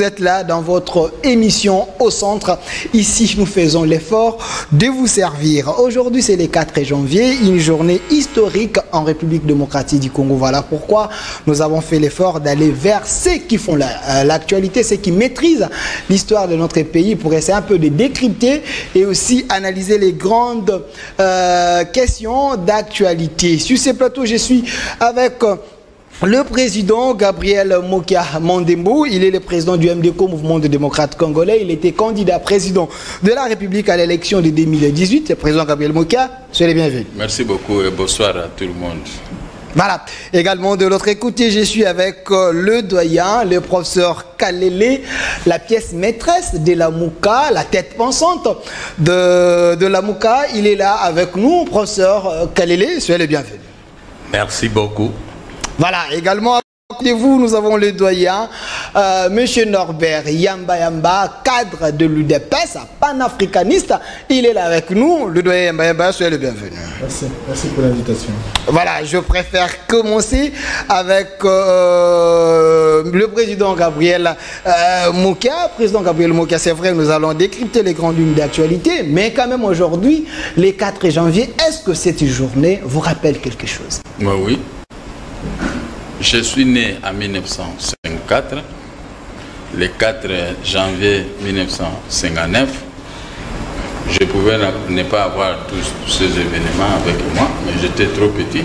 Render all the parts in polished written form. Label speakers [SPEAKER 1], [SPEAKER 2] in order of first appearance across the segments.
[SPEAKER 1] Vous êtes là dans votre émission Au Centre. Ici, nous faisons l'effort de vous servir. Aujourd'hui, c'est le 4 janvier, une journée historique en République démocratique du Congo. Voilà pourquoi nous avons fait l'effort d'aller vers ceux qui font l'actualité, ceux qui maîtrisent l'histoire de notre pays pour essayer un peu de décrypter et aussi analyser les grandes questions d'actualité. Sur ces plateaux, je suis avec le président Gabriel Mokia Mandembo. Il est le président du MDCO, Mouvement des démocrates congolais. Il était candidat président de la République à l'élection de 2018. Le président Gabriel Mokia, soyez les bienvenus.
[SPEAKER 2] Merci beaucoup et bonsoir à tout le monde.
[SPEAKER 1] Voilà. Également de l'autre côté, je suis avec le doyen, le professeur Kalele, la pièce maîtresse de la Mouka, la tête pensante de la Mouka. Il est là avec nous, professeur Kalele. Soyez les bienvenus.
[SPEAKER 3] Merci beaucoup.
[SPEAKER 1] Voilà, également à côté de vous, nous avons le doyen, Monsieur Norbert Yamba, cadre de l'UDPS, panafricaniste. Il est là avec nous. Le doyen Yamba, soyez le bienvenu.
[SPEAKER 4] Merci pour l'invitation.
[SPEAKER 1] Voilà, je préfère commencer avec le président Gabriel Mokia. Président Gabriel Mokia, c'est vrai, nous allons décrypter les grandes lignes d'actualité, mais quand même aujourd'hui, les 4 janvier, est-ce que cette journée vous rappelle quelque chose?
[SPEAKER 2] Oui. Je suis né en 1954, le 4 janvier 1959. Je pouvais ne pas avoir tous ces événements avec moi, mais j'étais trop petit.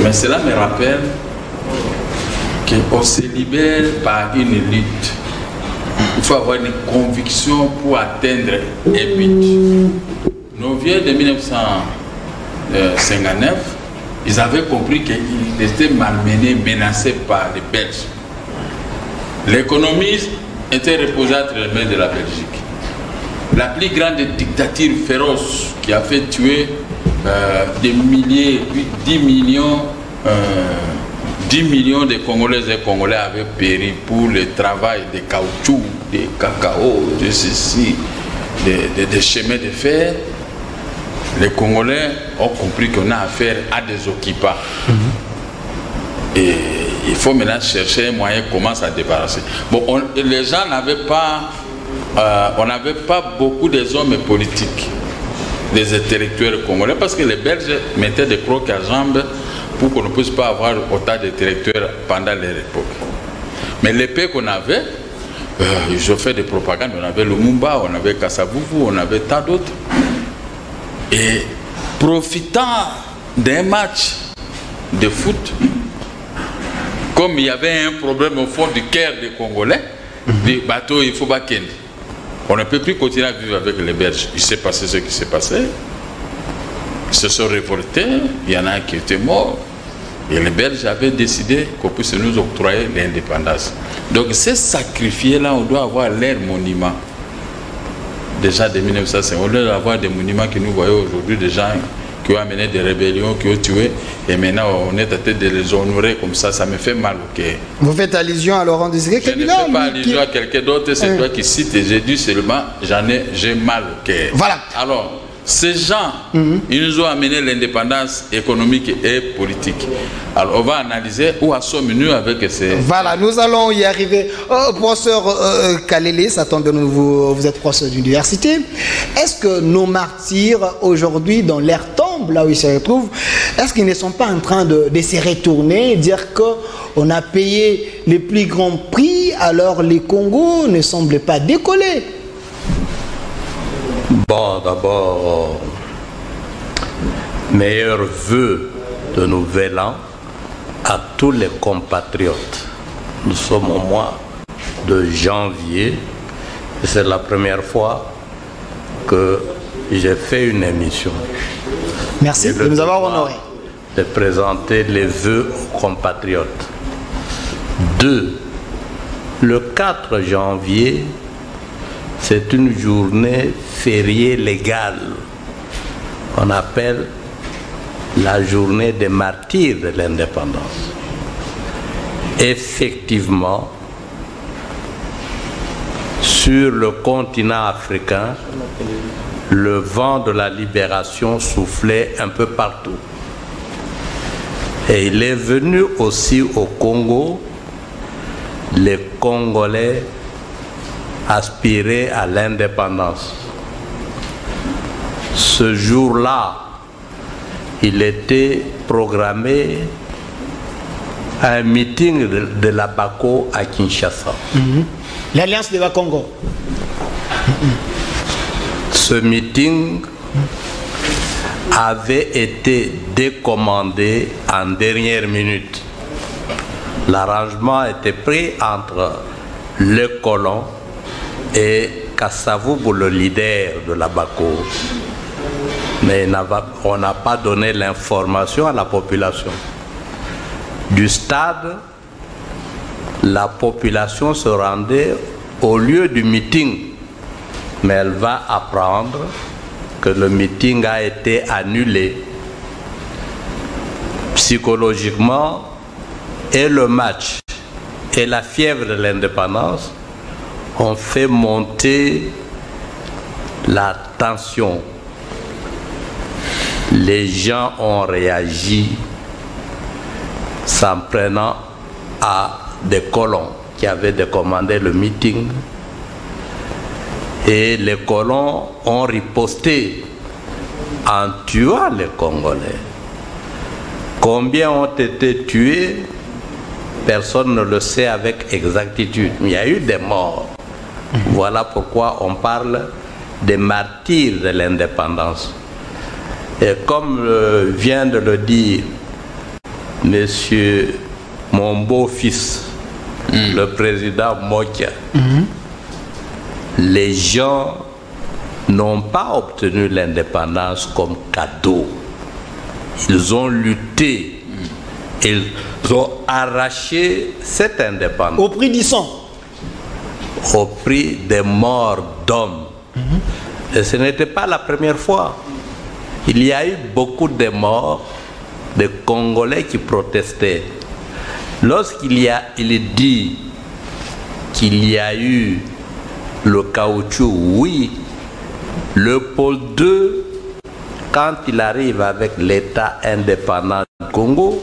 [SPEAKER 2] Mais cela me rappelle qu'on se libère par une lutte. Il faut avoir une conviction pour atteindre un but. Nos vieux de 1959, ils avaient compris qu'ils étaient malmenés, menacés par les Belges. L'économie était reposée entre les mains de la Belgique. La plus grande dictature féroce qui a fait tuer des milliers, 10 millions de Congolaises et Congolais avaient péri pour le travail des caoutchoucs, des cacao, de ceci, des chemins de fer. Les Congolais ont compris qu'on a affaire à des occupants. Et il faut maintenant chercher un moyen comment s'en débarrasser. Bon, les gens n'avaient pas... on n'avait pas beaucoup des hommes politiques, des intellectuels congolais, parce que les Belges mettaient des crocs à jambes pour qu'on ne puisse pas avoir autant d'intellectuels pendant leur époque. Mais l'épée qu'on avait, ils ont fait des propagandes. On avait le Mumba, on avait Kassavuvu, on avait tant d'autres. Et profitant d'un match de foot, comme il y avait un problème au fond du cœur des Congolais, des bateaux, il faut pas qu'il. On ne peut plus continuer à vivre avec les Belges. Il s'est passé ce qui s'est passé. Ils se sont révoltés, il y en a un qui était mort. Et les Belges avaient décidé qu'on puisse nous octroyer l'indépendance. Donc ces sacrifiés-là, on doit avoir leur monument. Déjà de 1950, on doit avoir des monuments que nous voyons aujourd'hui, des gens qui ont amené des rébellions, qui ont tué, et maintenant on est en train de les honorer comme ça, ça me fait mal au cœur.
[SPEAKER 1] Vous fêtes allusion à Laurent Désiré Kabila?
[SPEAKER 2] Je ne fais pas allusion à quelqu'un d'autre, c'est toi qui cites, et j'ai dit seulement, j'ai mal au cœur.
[SPEAKER 1] Voilà.
[SPEAKER 2] Alors, ces gens, ils nous ont amené l'indépendance économique et politique. Alors, on va analyser où sommes-nous avec ces...
[SPEAKER 1] Voilà, nous allons y arriver. Professeur Kalele, ça tombe de nous, vous êtes professeur d'université. Est-ce que nos martyrs, aujourd'hui, dans leur tombe, là où ils se retrouvent, est-ce qu'ils ne sont pas en train de se retourner et dire qu'on a payé les plus grands prix, alors les Congos ne semblent pas décoller?
[SPEAKER 3] Bon, d'abord, meilleurs vœux de nouvel an à tous les compatriotes. Nous sommes au mois de janvier et c'est la première fois que j'ai fait une émission.
[SPEAKER 1] Merci de nous avoir honorés.
[SPEAKER 3] De présenter les vœux aux compatriotes. 2. Le 4 janvier, c'est une journée fériée légale. On appelle la journée des martyrs de l'indépendance. Effectivement, sur le continent africain, le vent de la libération soufflait un peu partout. Et il est venu aussi au Congo le Congolais aspiraient à l'indépendance. Ce jour-là, il était programmé un meeting de la BACO à Kinshasa.
[SPEAKER 1] L'Alliance de Bakongo.
[SPEAKER 3] Ce meeting avait été décommandé en dernière minute. L'arrangement était pris entre le colon et Kassavoubou, le leader de la BACO. Mais on n'a pas donné l'information à la population. Du stade, la population se rendait au lieu du meeting. Mais elle va apprendre que le meeting a été annulé. Psychologiquement, et le match et la fièvre de l'indépendance ont fait monter la tension. Les gens ont réagi s'en prenant à des colons qui avaient décommandé le meeting. Et les colons ont riposté en tuant les Congolais. Combien ont été tués? Personne ne le sait avec exactitude. Il y a eu des morts. Voilà pourquoi on parle des martyrs de l'indépendance. Et comme vient de le dire monsieur, mon beau-fils, le président Mokia, les gens n'ont pas obtenu l'indépendance comme cadeau. Ils ont lutté. Ils ont arraché cette indépendance.
[SPEAKER 1] Au prix du sang.
[SPEAKER 3] Au prix des morts d'hommes. Et ce n'était pas la première fois. Il y a eu beaucoup de morts de Congolais qui protestaient. Lorsqu'il dit qu'il y a eu le caoutchouc, oui, Léopold II, quand il arrive avec l'État indépendant du Congo,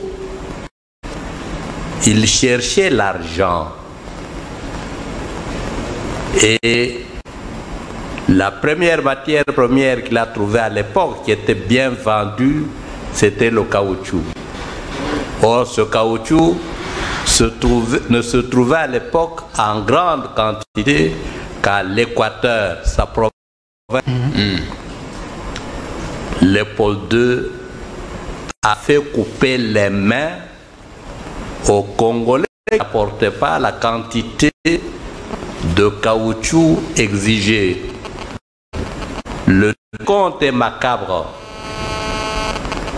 [SPEAKER 3] il cherchait l'argent. Et la première matière première qu'il a trouvée à l'époque, qui était bien vendue, c'était le caoutchouc. Or, ce caoutchouc ne se trouvait à l'époque en grande quantité qu'à l'Équateur, sa province. Léopold II a fait couper les mains aux Congolais qui n'apportaient pas la quantité de caoutchouc exigée. Le compte est macabre.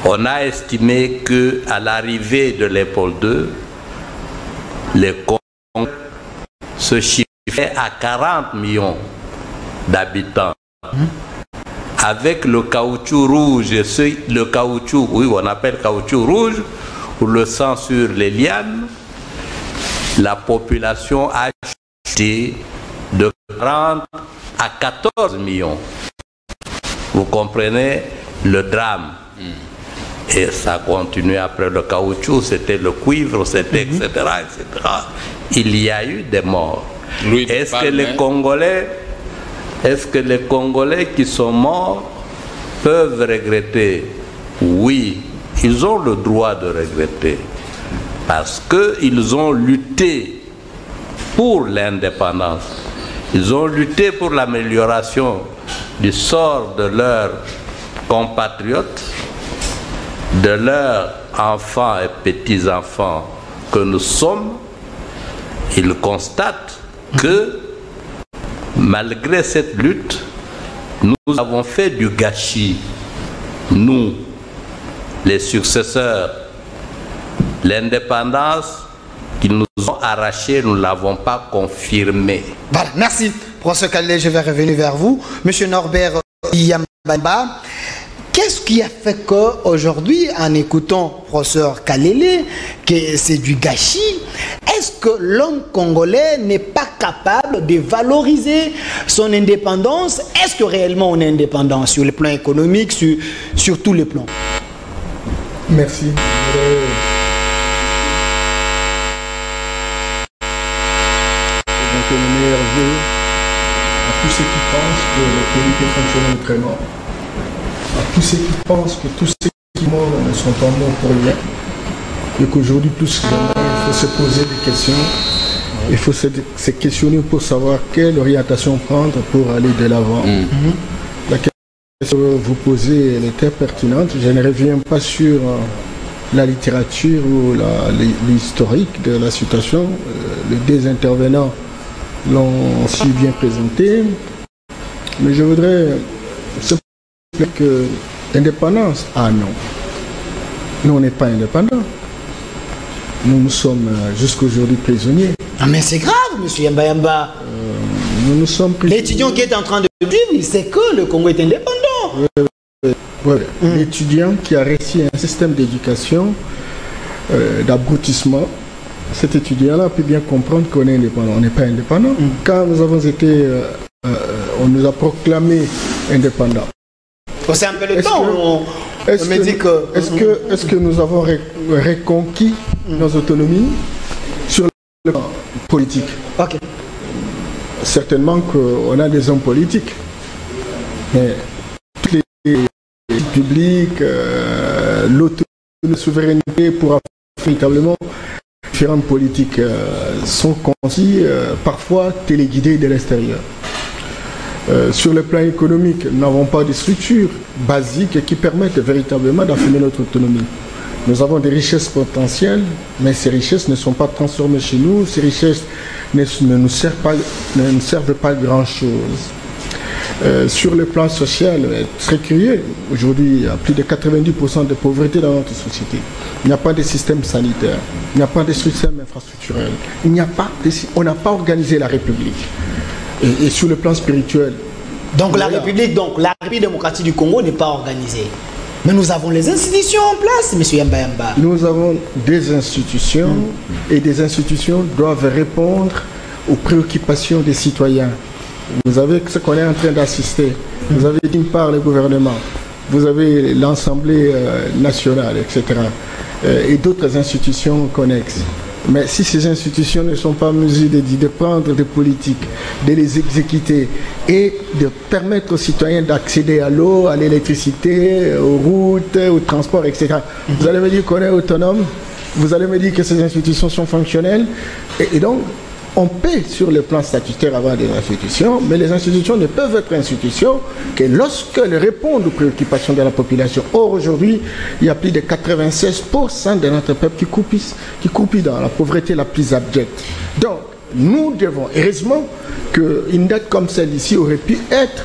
[SPEAKER 3] On a estimé qu'à l'arrivée de Léopold II, les Congolais se chiffraient à 40 millions d'habitants. Avec le caoutchouc rouge, le caoutchouc, oui, on appelle caoutchouc rouge, ou le sang sur les lianes, la population a chuté de 40 à 14 millions. Vous comprenez le drame. Et ça continue après le caoutchouc, c'était le cuivre, c'était etc., etc. Il y a eu des morts. Est-ce que les Congolais qui sont morts peuvent regretter? Oui, ils ont le droit de regretter. Parce qu'ils ont lutté pour l'indépendance. Ils ont lutté pour l'amélioration du sort de leurs compatriotes, de leurs enfants et petits-enfants que nous sommes. Ils constatent que malgré cette lutte, nous avons fait du gâchis. Nous, les successeurs, l'indépendance qu'ils nous ont arrachée, nous ne l'avons pas confirmée.
[SPEAKER 1] Voilà, merci. Professeur Kalele, je vais revenir vers vous. Monsieur Norbert Yambamba, qu'est-ce qui a fait qu'aujourd'hui, en écoutant professeur Kalele, que c'est du gâchis, est-ce que l'homme congolais n'est pas capable de valoriser son indépendance? Est-ce que réellement on est indépendant sur le plan économique, sur tous les plans?
[SPEAKER 4] Merci. réservé à tous ceux qui pensent que le comité fonctionnel est très mort, à tous ceux qui pensent que tous ceux qui sont morts ne sont pas morts pour rien, et qu'aujourd'hui, plus que jamais, il faut se poser des questions, il faut se questionner pour savoir quelle orientation prendre pour aller de l'avant. La question que vous posez, elle est très pertinente. Je ne reviens pas sur la littérature ou l'historique de la situation. Les deux intervenants l'ont si bien présenté. Mais je voudrais se dire que l'indépendance, ah non. Nous, on n'est pas indépendants. Nous sommes jusqu'aujourd'hui prisonniers.
[SPEAKER 1] Ah mais c'est grave, monsieur Yamba Yamba.
[SPEAKER 4] Nous sommes prisonniers.
[SPEAKER 1] L'étudiant qui est en train de vivre, il sait que le Congo est indépendant.
[SPEAKER 4] L'étudiant qui a réussi un système d'éducation, d'abrutissement, cet étudiant-là a pu bien comprendre qu'on est indépendant. On n'est pas indépendant. Quand nous avons été, on nous a proclamé indépendants.
[SPEAKER 1] C'est un peu le temps.
[SPEAKER 4] Est-ce que nous avons reconquis nos autonomies sur le plan politique?
[SPEAKER 1] Ok.
[SPEAKER 4] Certainement qu'on a des hommes politiques, mais toutes les publics, l'autonomie, la souveraineté pour avoir véritablement différentes politiques sont conçues, parfois téléguidées de l'extérieur. Sur le plan économique, nous n'avons pas de structures basiques qui permettent véritablement d'affirmer notre autonomie. Nous avons des richesses potentielles, mais ces richesses ne sont pas transformées chez nous. Ces richesses ne nous servent pas grand-chose. Sur le plan social, très curieux, aujourd'hui, il y a plus de 90% de pauvreté dans notre société. Il n'y a pas de système sanitaire, il n'y a pas de système infrastructurel, on n'a pas organisé la République. Et sur le plan spirituel.
[SPEAKER 1] Donc la République démocratique du Congo n'est pas organisée. Mais nous avons les institutions en place, M. Yamba Yamba.
[SPEAKER 4] Nous avons des institutions et des institutions doivent répondre aux préoccupations des citoyens. Vous avez ce qu'on est en train d'assister. Vous avez d'une part le gouvernement, vous avez l'Assemblée nationale, etc. Et d'autres institutions connexes. Mais si ces institutions ne sont pas en mesure de prendre des politiques, de les exécuter et de permettre aux citoyens d'accéder à l'eau, à l'électricité, aux routes, au transport, etc. Vous allez me dire qu'on est autonome, vous allez me dire que ces institutions sont fonctionnelles. Et donc, on paie sur le plan statutaire avoir des institutions, mais les institutions ne peuvent être institutions que lorsqu'elles répondent aux préoccupations de la population. Or, aujourd'hui, il y a plus de 96% de notre peuple qui croupit dans la pauvreté la plus abjecte. Donc, nous devons, heureusement, qu'une date comme celle-ci aurait pu être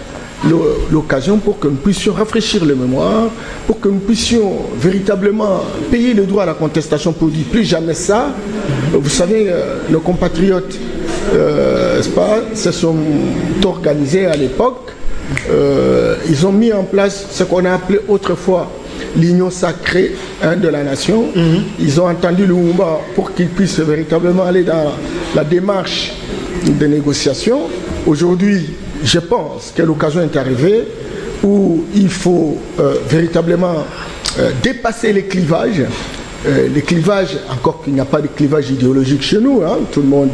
[SPEAKER 4] l'occasion pour que nous puissions rafraîchir le mémoire, pour que nous puissions véritablement payer le droit à la contestation pour dire plus jamais ça. Vous savez, nos compatriotes se sont organisés à l'époque. Ils ont mis en place ce qu'on a appelé autrefois l'union sacrée de la nation. Ils ont entendu le Lumumba pour qu'il puisse véritablement aller dans la démarche de négociation. Aujourd'hui, je pense que l'occasion est arrivée où il faut véritablement dépasser les clivages. Les clivages, encore qu'il n'y a pas de clivage idéologique chez nous, hein. Tout le monde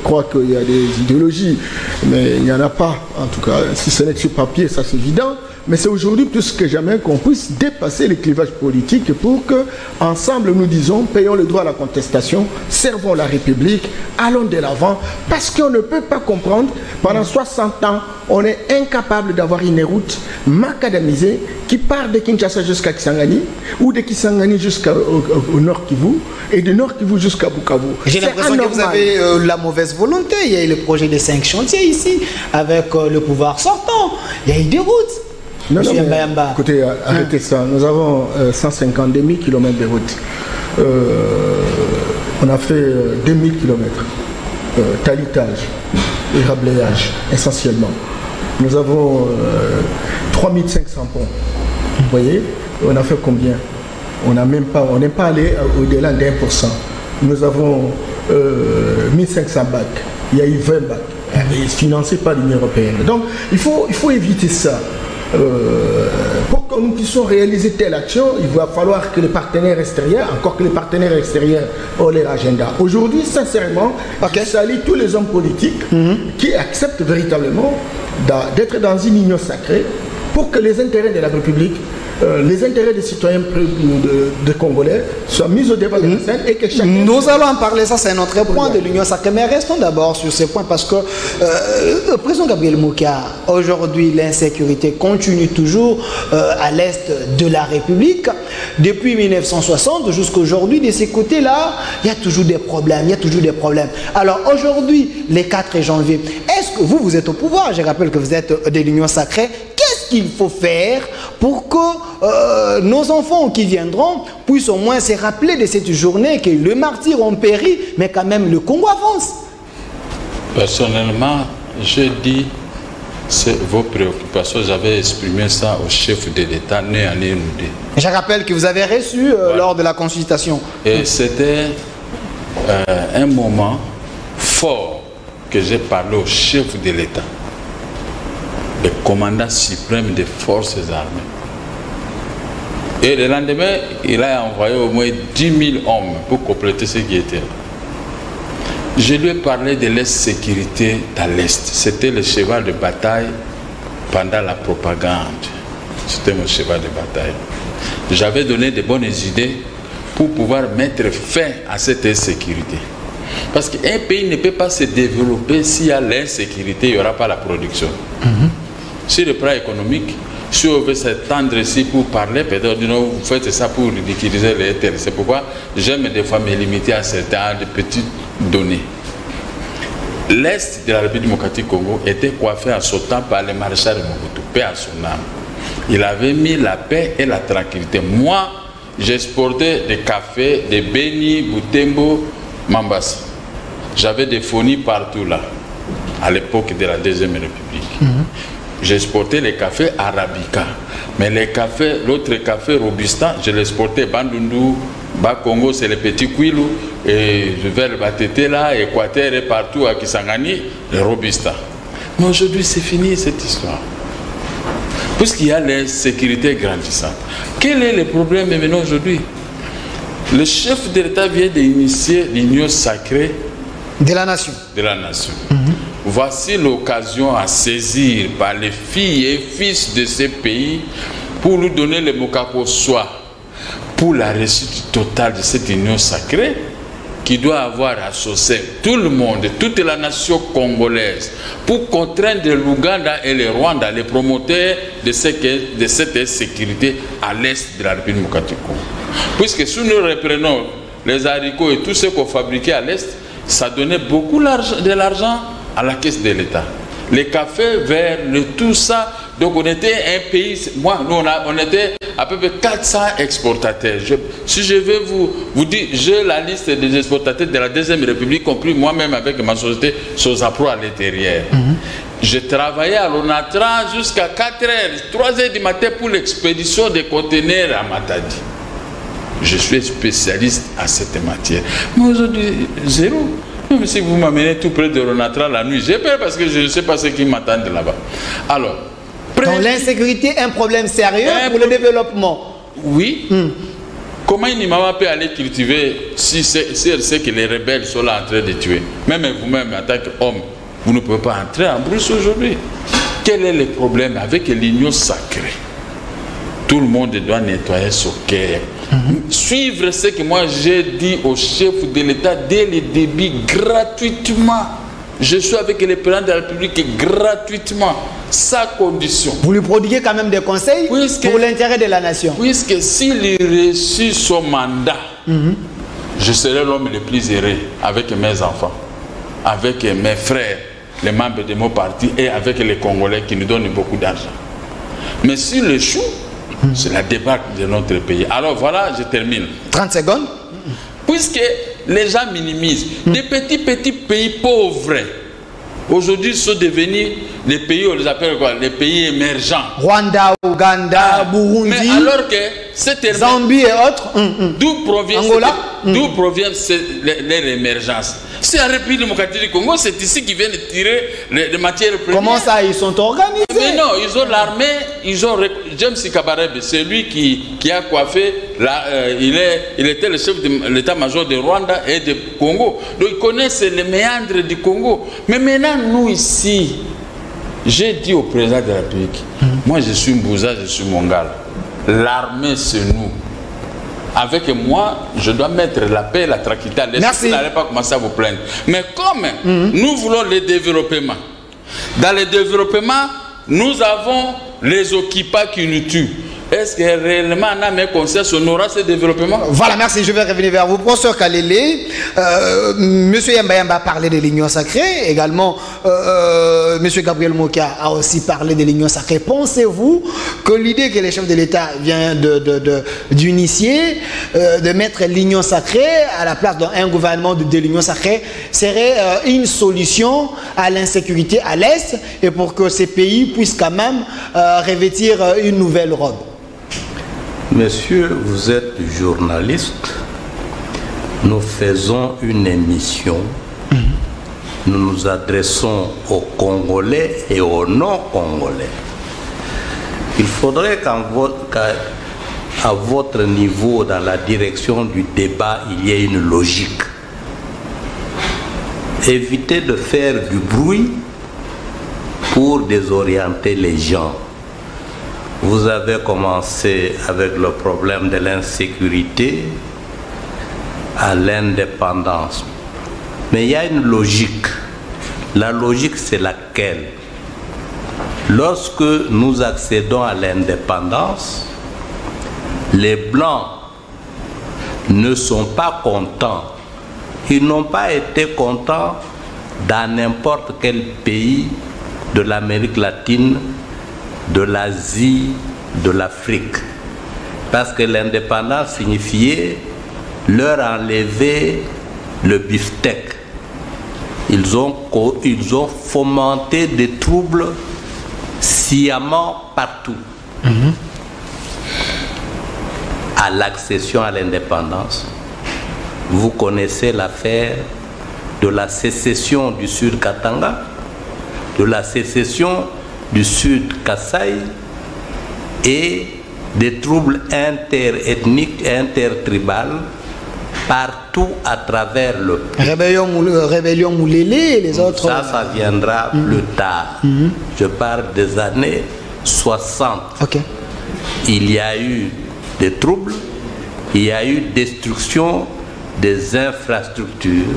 [SPEAKER 4] croit qu'il y a des idéologies, mais il n'y en a pas, en tout cas, si ce n'est que sur papier, ça c'est évident. Mais c'est aujourd'hui plus que jamais qu'on puisse dépasser les clivages politiques pour que, ensemble, nous disons, payons le droit à la contestation, servons la République, allons de l'avant, parce qu'on ne peut pas comprendre, pendant 60 ans, on est incapable d'avoir une route macadamisée qui part de Kinshasa jusqu'à Kisangani, ou de Kisangani jusqu'au Nord Kivu, et de Nord Kivu jusqu'à Bukavu.
[SPEAKER 1] J'ai l'impression que vous avez la mauvaise volonté. Il y a eu le projet de 5 chantiers ici, avec le pouvoir sortant. Il y a eu des routes.
[SPEAKER 4] Non, mais, écoutez, arrêtez ça. Nous avons 152 000 km de route. On a fait 2000 km. Talitage et rablayage, essentiellement. Nous avons 3500 ponts. Vous voyez, on a fait combien? On n'est pas allé au-delà d'1%. Nous avons 1500 bacs. Il y a eu 20 bacs. Financés par l'Union européenne. Donc, il faut éviter ça. Pour pour que nous puissions réaliser telle action, il va falloir que les partenaires extérieurs, encore que les partenaires extérieurs ont leur agenda. Aujourd'hui, sincèrement, je salue tous les hommes politiques qui acceptent véritablement d'être dans une union sacrée pour que les intérêts de la République, les intérêts des citoyens de Congolais soient mis au débat de la scène et que chacun...
[SPEAKER 1] Nous allons en parler, ça c'est notre point de l'Union sacrée. Mais restons d'abord sur ces points parce que le président Gabriel Moukia, aujourd'hui l'insécurité continue toujours à l'est de la République. Depuis 1960 jusqu'à aujourd'hui, de ces côtés-là, il y a toujours des problèmes, Alors aujourd'hui, les 4 janvier, est-ce que vous êtes au pouvoir? Je rappelle que vous êtes de l'Union sacrée. Qu'est-ce qu'il faut faire pour que nos enfants qui viendront puissent au moins se rappeler de cette journée, que le martyr ont péri, mais quand même le Congo avance?
[SPEAKER 2] Personnellement, je dis vos préoccupations. J'avais exprimé ça au chef de l'État, né à Nénoudé.
[SPEAKER 1] Je rappelle que vous avez reçu lors de la consultation.
[SPEAKER 2] Et c'était un moment fort que j'ai parlé au chef de l'État, le commandant suprême des forces armées. Et le lendemain, il a envoyé au moins 10 000 hommes pour compléter ce qui était là. Je lui ai parlé de l'insécurité à l'Est. C'était le cheval de bataille pendant la propagande. C'était mon cheval de bataille. J'avais donné de bonnes idées pour pouvoir mettre fin à cette insécurité. Parce qu'un pays ne peut pas se développer s'il y a l'insécurité, il n'y aura pas la production. Sur le plan économique, si on veut s'étendre ici pour parler, peut-être vous faites ça pour ridiculiser les terres. C'est pourquoi j'aime des fois me limiter à certaines petites données. L'Est de la République démocratique du Congo était coiffé en son temps par le maréchal Mobutu, paix à son âme. Il avait mis la paix et la tranquillité. Moi, j'exportais des cafés, des Beni, Butembo, Mambasa. J'avais des phonies partout là, à l'époque de la Deuxième République. J'exportais les cafés Arabica. Mais les cafés, l'autre café Robusta, je l'exportais Bandundu, Bas-Congo, c'est les petits Kwilu, et vers le Batete là, Équateur et partout à Kisangani, le Robusta. Mais aujourd'hui, c'est fini cette histoire. Puisqu'il y a l'insécurité grandissante. Quel est le problème maintenant aujourd'hui? Le chef de l'État vient d'initier l'union sacrée
[SPEAKER 1] de la nation.
[SPEAKER 2] Voici l'occasion à saisir par les filles et fils de ces pays pour nous donner le Mokako Soa pour la réussite totale de cette union sacrée qui doit avoir associé tout le monde, toute la nation congolaise pour contraindre l'Ouganda et le Rwanda, les promoteurs de cette insécurité à l'est de la République démocratique. Puisque si nous reprenons les haricots et tout ce qu'on fabriquait à l'est, ça donnait beaucoup de l'argent à la caisse de l'État. Les cafés verts, tout ça. Donc on était un pays, moi, nous on était à peu près 400 exportateurs. Si je vais vous dire, j'ai la liste des exportateurs de la Deuxième République, compris moi-même avec ma société Sosapro à l'intérieur. Je travaillais à l'Onatra jusqu'à 4h, 3h du matin pour l'expédition des conteneurs à Matadi. Je suis spécialiste à cette matière. Mais aujourd'hui, zéro. Même si vous m'amenez tout près de Ronatra la nuit, j'ai peur parce que je ne sais pas ce qui m'attend là-bas. Alors,
[SPEAKER 1] donc l'insécurité est un problème sérieux pour le développement.
[SPEAKER 2] Oui. Comment une maman peut aller cultiver si elle sait que les rebelles sont là en train de tuer? Même vous-même, en tant qu'homme, vous ne pouvez pas entrer en brousse aujourd'hui. Quel est le problème avec l'union sacrée? Tout le monde doit nettoyer son cœur. Suivre ce que moi j'ai dit au chef de l'État dès le début, gratuitement. Je suis avec le président de la République gratuitement, sans condition.
[SPEAKER 1] Vous lui prodiguez quand même des conseils pour l'intérêt de la nation.
[SPEAKER 2] Puisque s'il réussit son mandat, je serai l'homme le plus heureux avec mes enfants, avec mes frères, les membres de mon parti et avec les Congolais qui nous donnent beaucoup d'argent. Mais s'il échoue, c'est la débâcle de notre pays. Alors voilà, je termine.
[SPEAKER 1] 30 secondes.
[SPEAKER 2] Puisque les gens minimisent, des petits pays pauvres, aujourd'hui sont devenus les pays, on les appelle quoi? Les pays émergents.
[SPEAKER 1] Rwanda, Ouganda, Burundi,
[SPEAKER 2] mais alors que cette
[SPEAKER 1] Zambie et autres.
[SPEAKER 2] D'où provient
[SPEAKER 1] Angola?
[SPEAKER 2] D'où provient leur émergence? C'est la République démocratique du Congo, c'est ici qu'ils viennent tirer les matières premières.
[SPEAKER 1] Comment ça, ils sont organisés?
[SPEAKER 2] Mais non, ils ont l'armée, ils ont James Kabarebe, c'est lui qui a coiffé, il était le chef de l'état-major de Rwanda et de Congo. Donc ils connaissent les méandres du Congo. Mais maintenant, nous ici, j'ai dit au président de la République, moi je suis Mbouza, je suis Mongala. L'armée c'est nous. Avec moi, je dois mettre la paix et la tranquillité. Vous n'allez pas commencer à vous plaindre. Mais comme nous voulons le développement, dans le développement, nous avons les occupants qui nous tuent. Est-ce que réellement, on a mes conseils, on aura ce développement? Voilà,
[SPEAKER 1] merci. Je vais revenir vers vous. Professeur Kalele, Monsieur Yamba a parlé de l'Union sacrée. Également, Monsieur Gabriel Mokia a aussi parlé de l'Union sacrée. Pensez-vous que l'idée que les chefs de l'État viennent d'initier, de mettre l'Union sacrée à la place d'un gouvernement de l'Union sacrée, serait une solution à l'insécurité à l'Est et pour que ces pays puissent quand même revêtir une nouvelle robe?
[SPEAKER 3] Monsieur, vous êtes journaliste. Nous faisons une émission. Nous nous adressons aux Congolais et aux non-Congolais. Il faudrait qu'à votre niveau, dans la direction du débat, il y ait une logique. Évitez de faire du bruit pour désorienter les gens. Vous avez commencé avec le problème de l'insécurité à l'indépendance. Mais il y a une logique. La logique, c'est laquelle? Lorsque nous accédons à l'indépendance, les Blancs ne sont pas contents. Ils n'ont pas été contents dans n'importe quel pays de l'Amérique latine, de l'Asie, de l'Afrique. Parce que l'indépendance signifiait leur enlever le beefsteak. Ils ont fomenté des troubles sciemment partout. À l'accession à l'indépendance, vous connaissez l'affaire de la sécession du Sud Katanga, de la sécession du Sud Kasaï et des troubles interethniques, intertribales partout à travers le pays.
[SPEAKER 1] Rébellion Moulélé et les autres.
[SPEAKER 3] Ça viendra plus tard. Je parle des années 60.
[SPEAKER 1] Okay.
[SPEAKER 3] Il y a eu des troubles, il y a eu destruction des infrastructures.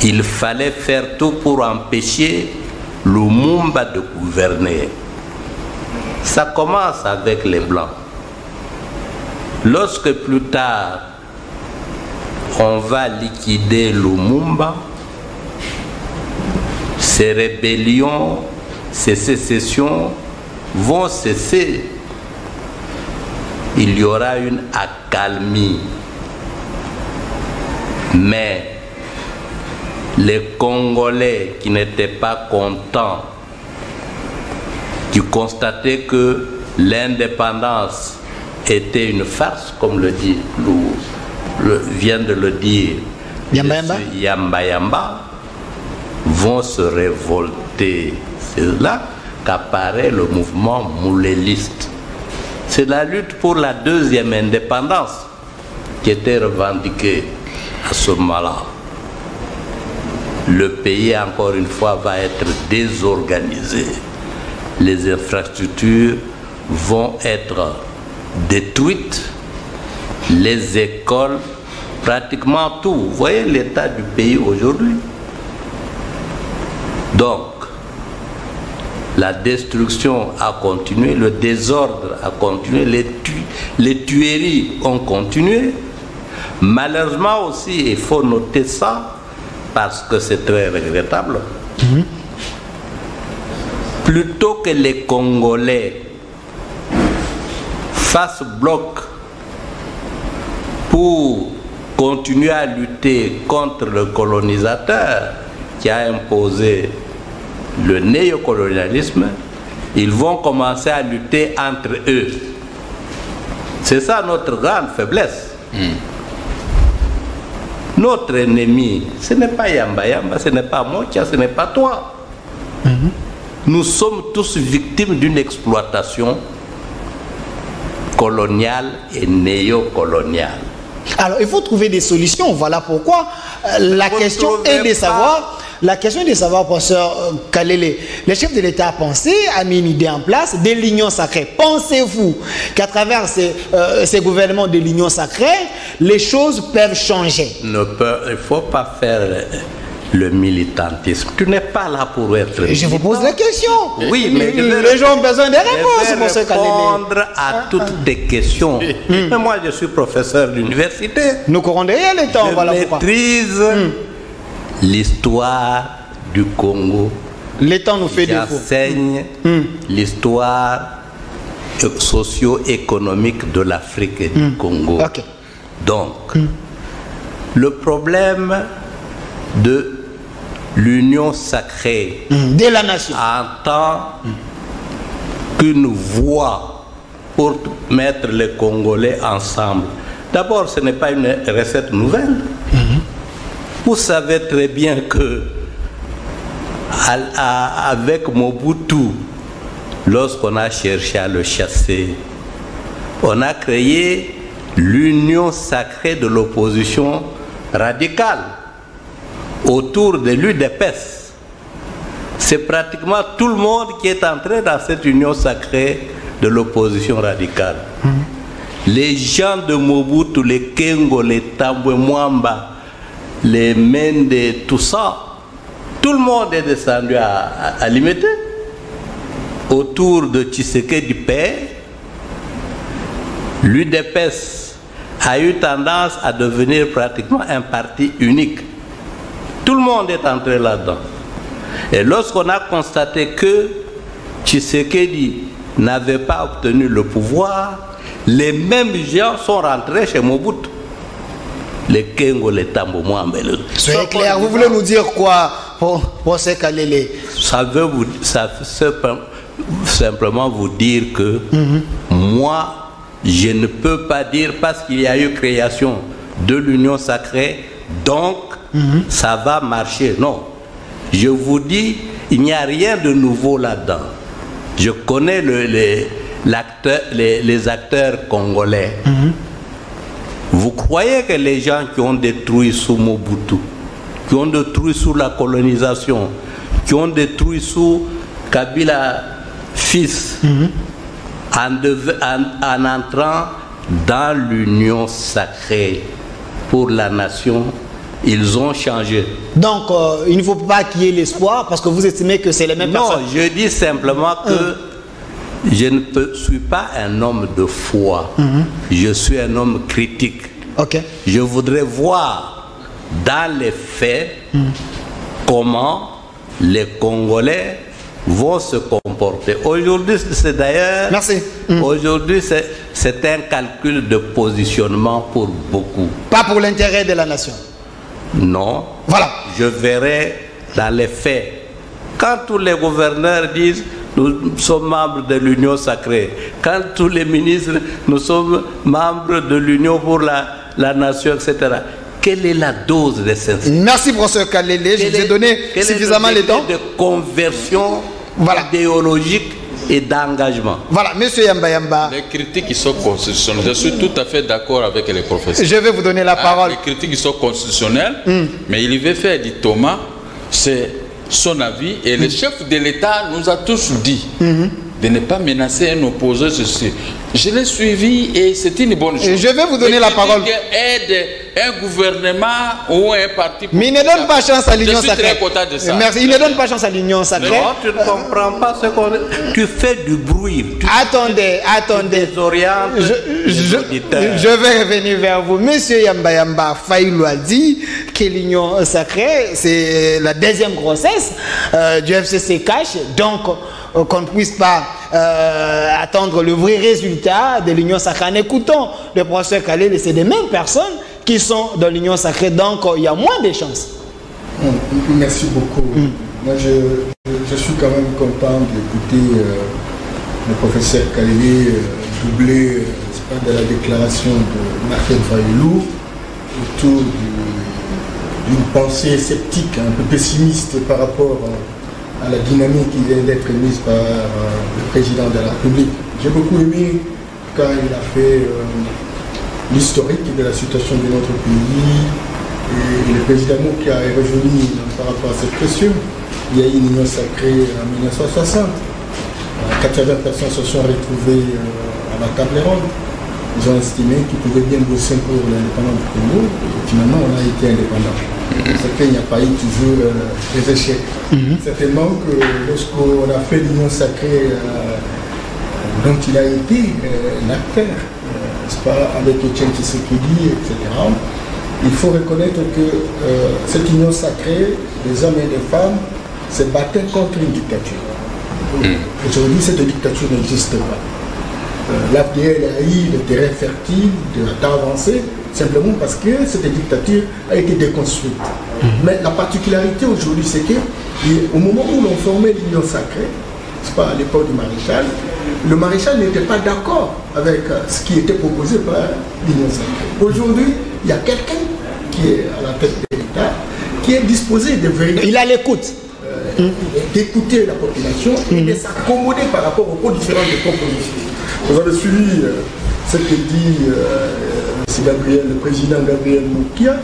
[SPEAKER 3] Il fallait faire tout pour empêcher Lumumba de gouverner. Ça commence avec les Blancs. Lorsque plus tard, on va liquider Lumumba, ces rébellions, ces sécessions vont cesser. Il y aura une accalmie. Mais les Congolais qui n'étaient pas contents, qui constataient que l'indépendance était une farce, comme le dit vient de le dire Yamba Yamba, vont se révolter. C'est là qu'apparaît le mouvement mouléliste. C'est la lutte pour la deuxième indépendance qui était revendiquée à ce moment-là. Le pays, encore une fois, va être désorganisé. Les infrastructures vont être détruites. Les écoles, pratiquement tout. Vous voyez l'état du pays aujourd'hui. Donc, la destruction a continué, le désordre a continué, les tueries ont continué. Malheureusement aussi, il faut noter ça, parce que c'est très regrettable. Plutôt que les Congolais fassent bloc pour continuer à lutter contre le colonisateur qui a imposé le néocolonialisme, ils vont commencer à lutter entre eux. C'est ça notre grande faiblesse. Notre ennemi, ce n'est pas Yamba Yamba, ce n'est pas Mocha, ce n'est pas toi. Nous sommes tous victimes d'une exploitation coloniale et néocoloniale.
[SPEAKER 1] Alors, il faut trouver des solutions. Voilà pourquoi la question est de savoir... La question est de savoir, professeur Kalele, le chef de l'État a pensé, a mis une idée en place de l'union sacrée. Pensez-vous qu'à travers ces gouvernements de l'union sacrée, les choses peuvent changer?
[SPEAKER 3] Il ne faut pas faire le militantisme. Tu n'es pas là pour être militant.
[SPEAKER 1] Je vous pose la question.
[SPEAKER 3] Oui, mais
[SPEAKER 1] les gens ont besoin de réponses, professeur Kalele.
[SPEAKER 3] Répondre à toutes tes questions. Mais moi, je suis professeur d'université.
[SPEAKER 1] Nous courons derrière le temps.
[SPEAKER 3] Je maîtrise l'histoire du Congo.
[SPEAKER 1] Le temps nous fait défaut.
[SPEAKER 3] J'enseigne l'histoire socio-économique de l'Afrique et du Congo.
[SPEAKER 1] Okay.
[SPEAKER 3] Donc, le problème de l'union sacrée
[SPEAKER 1] de la nation
[SPEAKER 3] en tant qu'une voie pour mettre les Congolais ensemble. D'abord, ce n'est pas une recette nouvelle. Vous savez très bien que avec Mobutu, lorsqu'on a cherché à le chasser, on a créé l'union sacrée de l'opposition radicale autour de l'UDPS. C'est pratiquement tout le monde qui est entré dans cette union sacrée de l'opposition radicale. Les gens de Mobutu, les Kengo, les Tambwe Mwamba, les Mende, tout ça, tout le monde est descendu à Limete autour de Tshisekedi père. L'UDPS a eu tendance à devenir pratiquement un parti unique. Tout le monde est entré là-dedans. Et lorsqu'on a constaté que Tshisekedi n'avait pas obtenu le pouvoir, les mêmes gens sont rentrés chez Mobutu. Les Kengo, les Tambo Mwamba.
[SPEAKER 1] Soyez clair, vous voulez nous dire quoi pour ce Kalele?
[SPEAKER 3] Ça veut simplement vous dire que moi, je ne peux pas dire parce qu'il y a eu création de l'union sacrée, donc ça va marcher. Non. Je vous dis, il n'y a rien de nouveau là-dedans. Je connais les acteurs congolais. Vous croyez que les gens qui ont détruit sous Mobutu, qui ont détruit sous la colonisation, qui ont détruit sous Kabila fils, en entrant dans l'union sacrée pour la nation, ils ont changé.
[SPEAKER 1] Donc, il ne faut pas qu'il y ait l'espoir parce que vous estimez que c'est les mêmes personnes.
[SPEAKER 3] Non, je dis simplement que je ne suis pas un homme de foi. Je suis un homme critique.
[SPEAKER 1] Okay.
[SPEAKER 3] Je voudrais voir dans les faits comment les Congolais vont se comporter. Aujourd'hui, c'est d'ailleurs...
[SPEAKER 1] Merci.
[SPEAKER 3] Aujourd'hui, c'est un calcul de positionnement pour beaucoup.
[SPEAKER 1] Pas pour l'intérêt de la nation.
[SPEAKER 3] Non.
[SPEAKER 1] Voilà.
[SPEAKER 3] Je verrai dans les faits. Quand tous les gouverneurs disent nous sommes membres de l'Union sacrée, quand tous les ministres nous sommes membres de l'Union pour la nation, etc., quelle est la dose de sincérité?
[SPEAKER 1] Merci professeur Kalele, je vous ai donné suffisamment le temps
[SPEAKER 3] de conversion idéologique et d'engagement.
[SPEAKER 1] Voilà, monsieur Yamba Yamba.
[SPEAKER 2] Les critiques qui sont constitutionnelles, je suis tout à fait d'accord avec les professeurs.
[SPEAKER 1] Je vais vous donner la parole.
[SPEAKER 2] Les critiques qui sont constitutionnelles, mais il veut faire du Thomas, c'est son avis, et le chef de l'État nous a tous dit de ne pas menacer un opposé. Je l'ai suivi et c'est une bonne chose.
[SPEAKER 1] Et je vais vous donner la parole.
[SPEAKER 2] Aide un gouvernement ou un parti.
[SPEAKER 1] Mais il ne donne pas chance à l'union sacrée.
[SPEAKER 2] Je suis très content de ça.
[SPEAKER 1] Merci. Il ne donne pas chance à l'union sacrée.
[SPEAKER 3] Non, tu ne comprends pas ce qu'on... Tu fais du bruit.
[SPEAKER 1] Attendez.
[SPEAKER 3] Tu désorientes les auditeurs.
[SPEAKER 1] Je vais revenir vers vous. Monsieur Yamba Yamba Faïlou a dit que l'union sacrée, c'est la deuxième grossesse du FCC Cash. Donc, qu'on ne puisse pas attendre le vrai résultat de l'union sacrée. En écoutant le professeur Kalele, c'est des mêmes personnes qui sont dans l'union sacrée, donc il y a moins de chances.
[SPEAKER 4] Merci beaucoup. Moi, je suis quand même content d'écouter le professeur Kalele doubler de la déclaration de Martin Fayulu autour d'une pensée sceptique, un peu pessimiste par rapport à la dynamique qui vient d'être mise par le président de la République. J'ai beaucoup aimé quand il a fait l'historique de la situation de notre pays et le président Moukia est revenu par rapport à cette question. Il y a eu une union sacrée en 1960. 80 personnes se sont retrouvées à la table ronde. Ils ont estimé qu'ils pouvaient bien bosser pour l'indépendance du Congo. Et finalement, on a été indépendant. C'est qu'il n'y a pas eu toujours des échecs. Certainement que lorsqu'on a fait l'union sacrée dont il a été l'acteur, n'est-ce pas, avec Etienne Tshisekedi, etc., il faut reconnaître que cette union sacrée, des hommes et des femmes, se battaient contre une dictature. Aujourd'hui, cette dictature n'existe pas. L'APDL a eu le terrain fertile de temps avancé, simplement parce que cette dictature a été déconstruite. Mais la particularité aujourd'hui, c'est qu'au moment où l'on formait l'union sacrée, c'est pas à l'époque du maréchal, le maréchal n'était pas d'accord avec ce qui était proposé par l'union sacrée. Aujourd'hui, il y a quelqu'un qui est à la tête de l'État, qui est disposé de vérifier.
[SPEAKER 1] Il a l'écoute.
[SPEAKER 4] D'écouter la population et de s'accommoder par rapport aux différentes propositions. Vous avez suivi ce que dit le président Gabriel Moukia,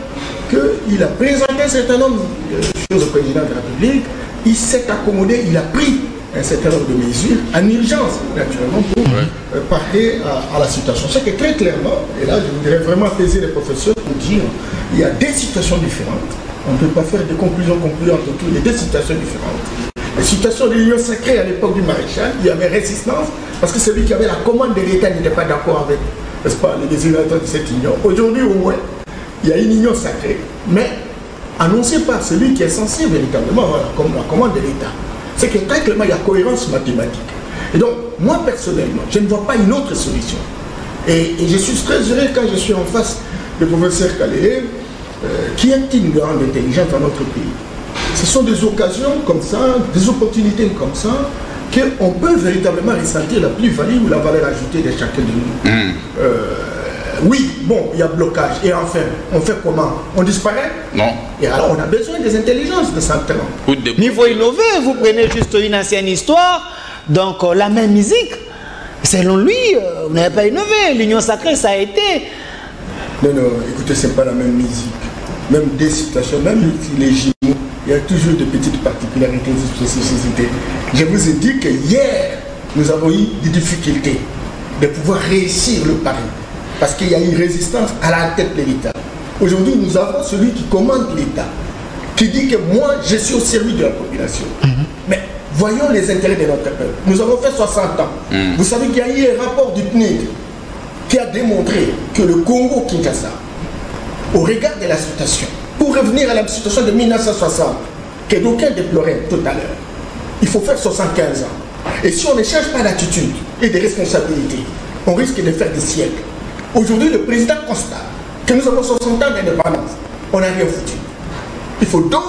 [SPEAKER 4] qu'il a présenté un certain nombre de choses au président de la République, il s'est accommodé, il a pris un certain nombre de mesures en urgence, naturellement, pour parer à la situation. C'est que très clairement, et là je voudrais vraiment apaiser les professeurs pour dire il y a des situations différentes. On ne peut pas faire des conclusions concluantes autour des deux situations différentes. La situation de l'union sacrée à l'époque du maréchal, il y avait résistance, parce que celui qui avait la commande de l'État n'était pas d'accord avec, n'est-ce pas, les désirateurs de cette union. Aujourd'hui, au moins, il y a une union sacrée, mais annoncée par celui qui est censé véritablement avoir la commande de l'État. C'est que très clairement, il y a cohérence mathématique. Et donc, moi personnellement, je ne vois pas une autre solution. Et je suis très heureux quand je suis en face du professeur Kalele, qui est une grande intelligence dans notre pays. Ce sont des occasions comme ça, des opportunités comme ça, qu'on peut véritablement ressentir la plus-value ou la valeur ajoutée de chacun de nous. Oui, bon, il y a blocage. Et enfin, on fait comment? On disparaît?
[SPEAKER 2] Non.
[SPEAKER 4] Et alors, on a besoin des intelligences de Santalan.
[SPEAKER 1] Mais il faut innover. Vous prenez juste une ancienne histoire, donc la même musique. Selon lui, vous n'avez pas innové. L'union sacrée, ça a été.
[SPEAKER 4] Non, non, écoutez, ce n'est pas la même musique. Même des situations, même les jumeaux, il y a toujours de petites particularités de spécificité. Je vous ai dit que hier, nous avons eu des difficultés de pouvoir réussir le pari. Parce qu'il y a une résistance à la tête de l'État. Aujourd'hui, nous avons celui qui commande l'État, qui dit que moi, je suis au service de la population. Mais voyons les intérêts de notre peuple. Nous avons fait 60 ans. Vous savez qu'il y a eu un rapport du PNID qui a démontré que le Congo-Kinshasa, au regard de la situation, pour revenir à la situation de 1960, que d'aucuns déploraient tout à l'heure, il faut faire 75 ans. Et si on ne change pas d'attitude et de responsabilité, on risque de faire des siècles. Aujourd'hui, le président constate que nous avons 60 ans d'indépendance. On n'a rien foutu. Il faut donc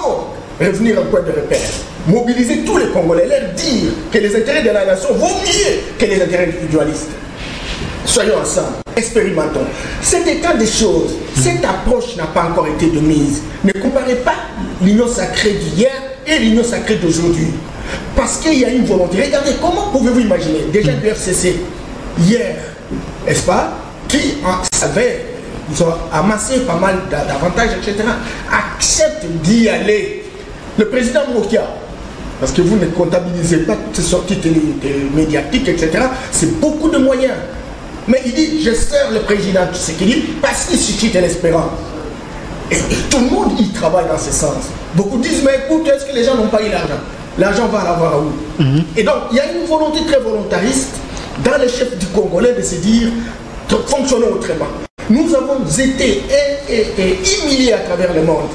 [SPEAKER 4] revenir à un point de repère, mobiliser tous les Congolais, leur dire que les intérêts de la nation vont mieux que les intérêts individualistes. Soyons ensemble, expérimentons. Cet état des choses, cette approche n'a pas encore été de mise. Ne comparez pas l'union sacrée d'hier et l'union sacrée d'aujourd'hui. Parce qu'il y a une volonté. Regardez, comment pouvez-vous imaginer, déjà du FCC, hier, n'est-ce pas, qui avait, ils ont amassé pas mal d'avantages, etc., accepte d'y aller. Le président Moukia, parce que vous ne comptabilisez pas toutes ces sorties médiatiques, etc., c'est beaucoup de moyens. Mais il dit, je sers le président Tshisekedi parce qu'il suscite l'espérance. Et tout le monde y travaille dans ce sens. Beaucoup disent, mais écoute, est-ce que les gens n'ont pas eu l'argent? L'argent va l'avoir où? Et donc, il y a une volonté très volontariste dans les chefs du Congolais de se dire, fonctionnons autrement. Nous avons été humiliés à travers le monde.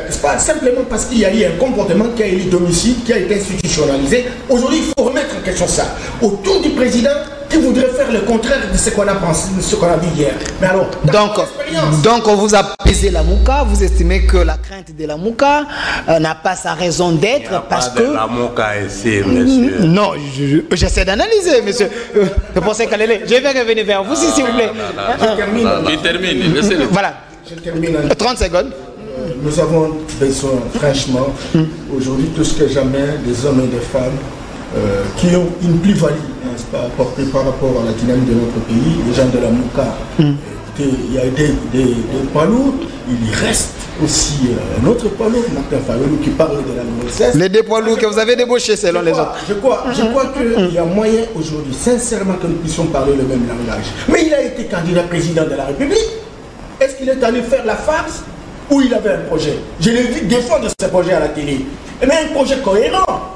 [SPEAKER 4] C'est pas simplement parce qu'il y a eu un comportement qui a eu domicile, qui a été institutionnalisé. Aujourd'hui, il faut remettre en question ça. Autour du président, qui voudraient faire le contraire de ce qu'on a pensé, de ce qu'on a dit hier. Mais alors,
[SPEAKER 1] donc on vous a pesé la Mouka, vous estimez que la crainte de la Mouka n'a pas sa raison d'être parce que...
[SPEAKER 3] La Mouka ici, monsieur.
[SPEAKER 1] Non, j'essaie d'analyser, monsieur. Je pensais qu'elle allait... Je vais revenir vers vous, s'il vous plaît.
[SPEAKER 2] Il termine, laissez-le.
[SPEAKER 1] Voilà.
[SPEAKER 4] Je termine.
[SPEAKER 1] 30 secondes.
[SPEAKER 4] Nous avons besoin, franchement, aujourd'hui, plus que jamais, des hommes et des femmes qui ont une plus-value apportée par rapport à la dynamique de notre pays, les gens de la Mouka. Il y a des poids lourds, il reste aussi un autre poids lourd, Martin Fayulu, qui parle de la noblesse.
[SPEAKER 1] Les deux poids lourds que vous avez débauchés selon les autres.
[SPEAKER 4] Je crois qu'il y a moyen aujourd'hui, sincèrement, que nous puissions parler le même langage. Mais il a été candidat président de la République. Est-ce qu'il est allé faire la farce ou il avait un projet? Je l'ai vu défendre ce projet à la télé. Mais un projet cohérent.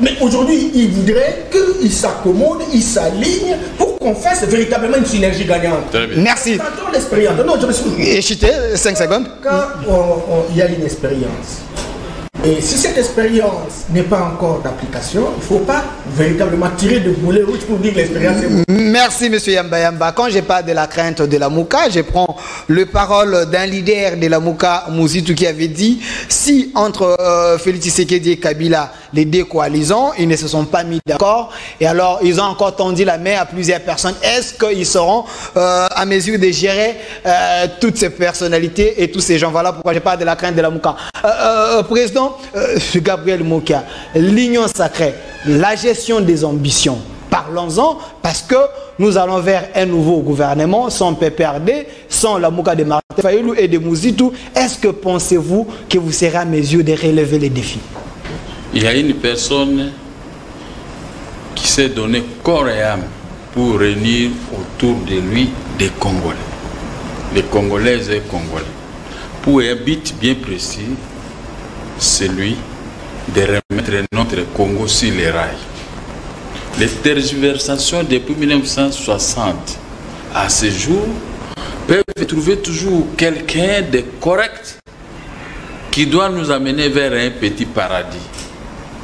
[SPEAKER 4] Mais aujourd'hui, il voudrait qu'il s'accommode, il s'aligne pour qu'on fasse véritablement une synergie gagnante.
[SPEAKER 1] Merci.
[SPEAKER 4] Quand l'expérience. Non, je me suis...
[SPEAKER 1] Échité, 5 secondes.
[SPEAKER 4] Quand il y a une expérience, et si cette expérience n'est pas encore d'application, il ne faut pas véritablement tirer de boulet rouge pour dire que l'expérience est bonne.
[SPEAKER 1] Merci, M. Yamba Yamba. Quand je parle de la crainte de la Mouka, je prends le parole d'un leader de la Mouka, Mouzitou, qui avait dit si entre Félix Tshisekedi et Kabila, les deux coalisants, ils ne se sont pas mis d'accord, et alors ils ont encore tendu la main à plusieurs personnes. Est-ce qu'ils seront à mesure de gérer toutes ces personnalités et tous ces gens? Voilà pourquoi je parle de la crainte de la Mouka. Président Gabriel Moukia, l'union sacrée, la gestion des ambitions. Parlons-en parce que nous allons vers un nouveau gouvernement sans PPRD, sans la Mouka de Martin Fayulu et de Mouzitou. Est-ce que pensez-vous que vous serez à mesure de relever les défis?
[SPEAKER 2] Il y a une personne qui s'est donné corps et âme pour réunir autour de lui des Congolais, les Congolaises et Congolais, pour un but bien précis, celui de remettre notre Congo sur les rails. Les tergiversations depuis 1960 à ce jour peuvent trouver toujours quelqu'un de correct qui doit nous amener vers un petit paradis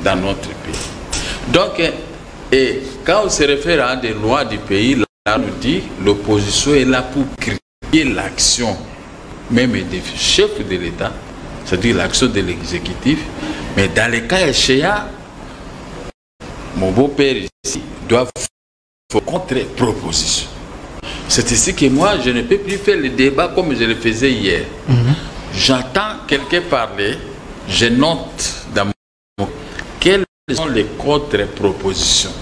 [SPEAKER 2] dans notre pays. Donc, et quand on se réfère à des lois du pays, là on nous dit l'opposition est là pour créer l'action, même des chefs de l'État, c'est-à-dire l'action de l'exécutif, mais dans les cas échéants, mon beau-père ici doit faire contre-proposition. C'est ici que moi, je ne peux plus faire le débat comme je le faisais hier. J'entends quelqu'un parler, je note dans mon... Quelles sont les contre-propositions?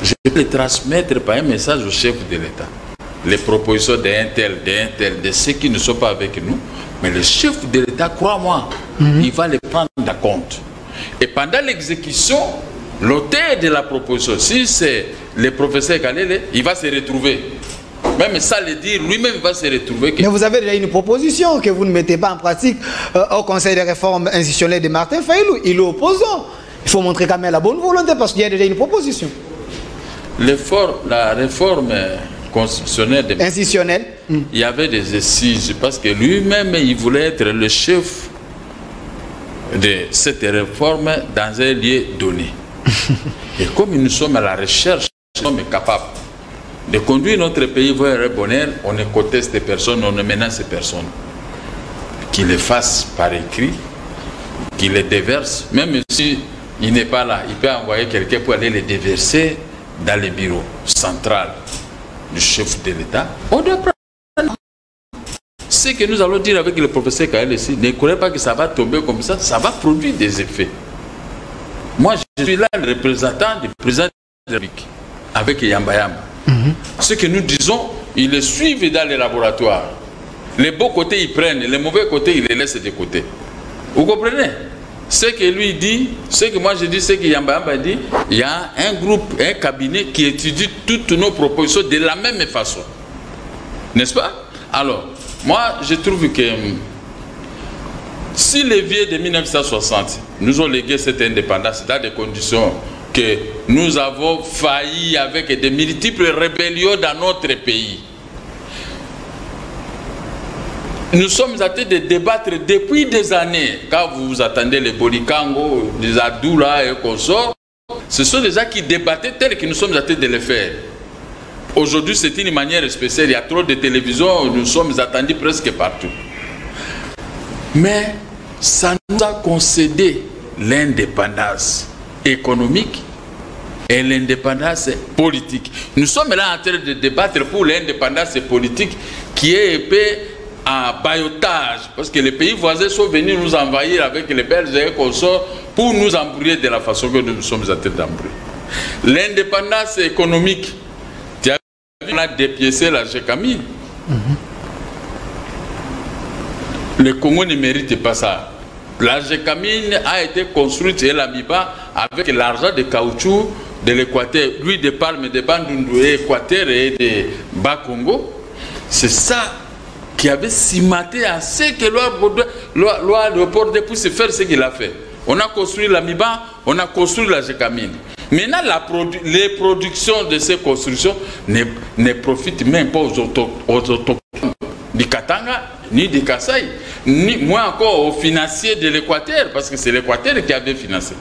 [SPEAKER 2] Je peux les transmettre par un message au chef de l'État. Les propositions d'un tel, de ceux qui ne sont pas avec nous. Mais le chef de l'État, crois-moi, il va les prendre en compte. Et pendant l'exécution, l'auteur de la proposition, si c'est le professeur Kalele, il va se retrouver. Même ça le dire, lui-même va se retrouver.
[SPEAKER 1] Mais vous avez déjà une proposition que vous ne mettez pas en pratique au Conseil de réforme institutionnelle de Martin Fayulu. Il est opposant. Il faut montrer quand même la bonne volonté parce qu'il y a déjà une proposition.
[SPEAKER 2] La réforme constitutionnelle de
[SPEAKER 1] institutionnelle,
[SPEAKER 2] il y avait des assises parce que lui-même, il voulait être le chef de cette réforme dans un lieu donné. Et comme nous sommes à la recherche, nous sommes capables de conduire notre pays vers un bonheur, on ne conteste personne, on ne menace personne. Qu'il le fasse par écrit, qu'il le déverse, même si il n'est pas là, il peut envoyer quelqu'un pour aller le déverser dans le bureau central du chef de l'État. On doit prendre. Ce que nous allons dire avec le professeur Kael ici, ne croyez pas que ça va tomber comme ça, ça va produire des effets. Moi, je suis là le représentant du président de la République avec Yamba Yamba. Ce que nous disons, ils le suivent dans les laboratoires. Les beaux côtés, ils prennent, les mauvais côtés, ils les laissent de côté. Vous comprenez? Ce que lui dit, ce que moi je dis, ce que Yamba Yamba dit, il y a un groupe, un cabinet qui étudie toutes nos propositions de la même façon. N'est-ce pas? Alors, moi, je trouve que si les vieux de 1960 nous ont légué cette indépendance dans des conditions que nous avons failli avec de multiples rébellions dans notre pays, nous sommes en train de débattre depuis des années. Quand vous attendez les Bolikango, les Adoula et consorts, ce sont des gens qui débattaient tels que nous sommes en train de le faire. Aujourd'hui, c'est une manière spéciale. Il y a trop de télévisions, nous sommes attendus presque partout. Mais ça nous a concédé l'indépendance économique et l'indépendance politique. Nous sommes là en train de débattre pour l'indépendance politique qui est épais en baillotage, parce que les pays voisins sont venus nous envahir avec les Belges et les consorts pour nous embrouiller de la façon que nous sommes en train d'embrouiller. L'indépendance économique, on a dépiécé la Gécamine. Le Congo ne mérite pas ça. La Gécamine a été construite et la MIBA avec l'argent de caoutchouc de l'Équateur, lui de Palme, de Bandundu, Équateur et de Bas-Congo. C'est ça qui avait cimenté à ce que loi Léopold puisse faire ce qu'il a fait. On a construit la MIBA, on a construit la Gécamine. Maintenant, les productions de ces constructions ne profitent même pas aux autochtones du Katanga, ni du Kasaï, ni moins encore aux financiers de l'Équateur, parce que c'est l'Équateur qui avait financé.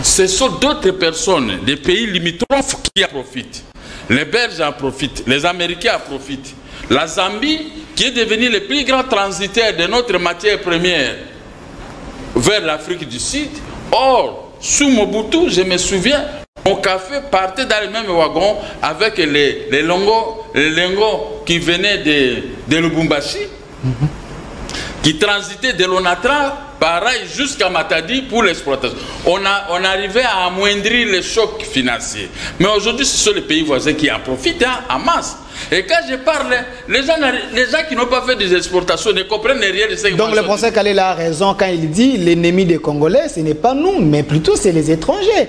[SPEAKER 2] Ce sont d'autres personnes, des pays limitrophes qui en profitent. Les Belges en profitent, les Américains en profitent. La Zambie, qui est devenue le plus grand transitaire de notre matière première vers l'Afrique du Sud. Or, sous Mobutu, je me souviens, mon café partait dans le même wagon avec les lingots qui venaient de Lubumbashi, qui transitaient de l'Onatra, pareil, jusqu'à Matadi pour l'exploitation. On arrivait à amoindrir les chocs financiers. Mais aujourd'hui, ce sont les pays voisins qui en profitent en masse. Et quand je parle, les gens qui n'ont pas fait des exportations ne comprennent rien de ce que
[SPEAKER 1] donc le professeur Kalela a raison quand il dit l'ennemi des Congolais, ce n'est pas nous, mais plutôt c'est les étrangers.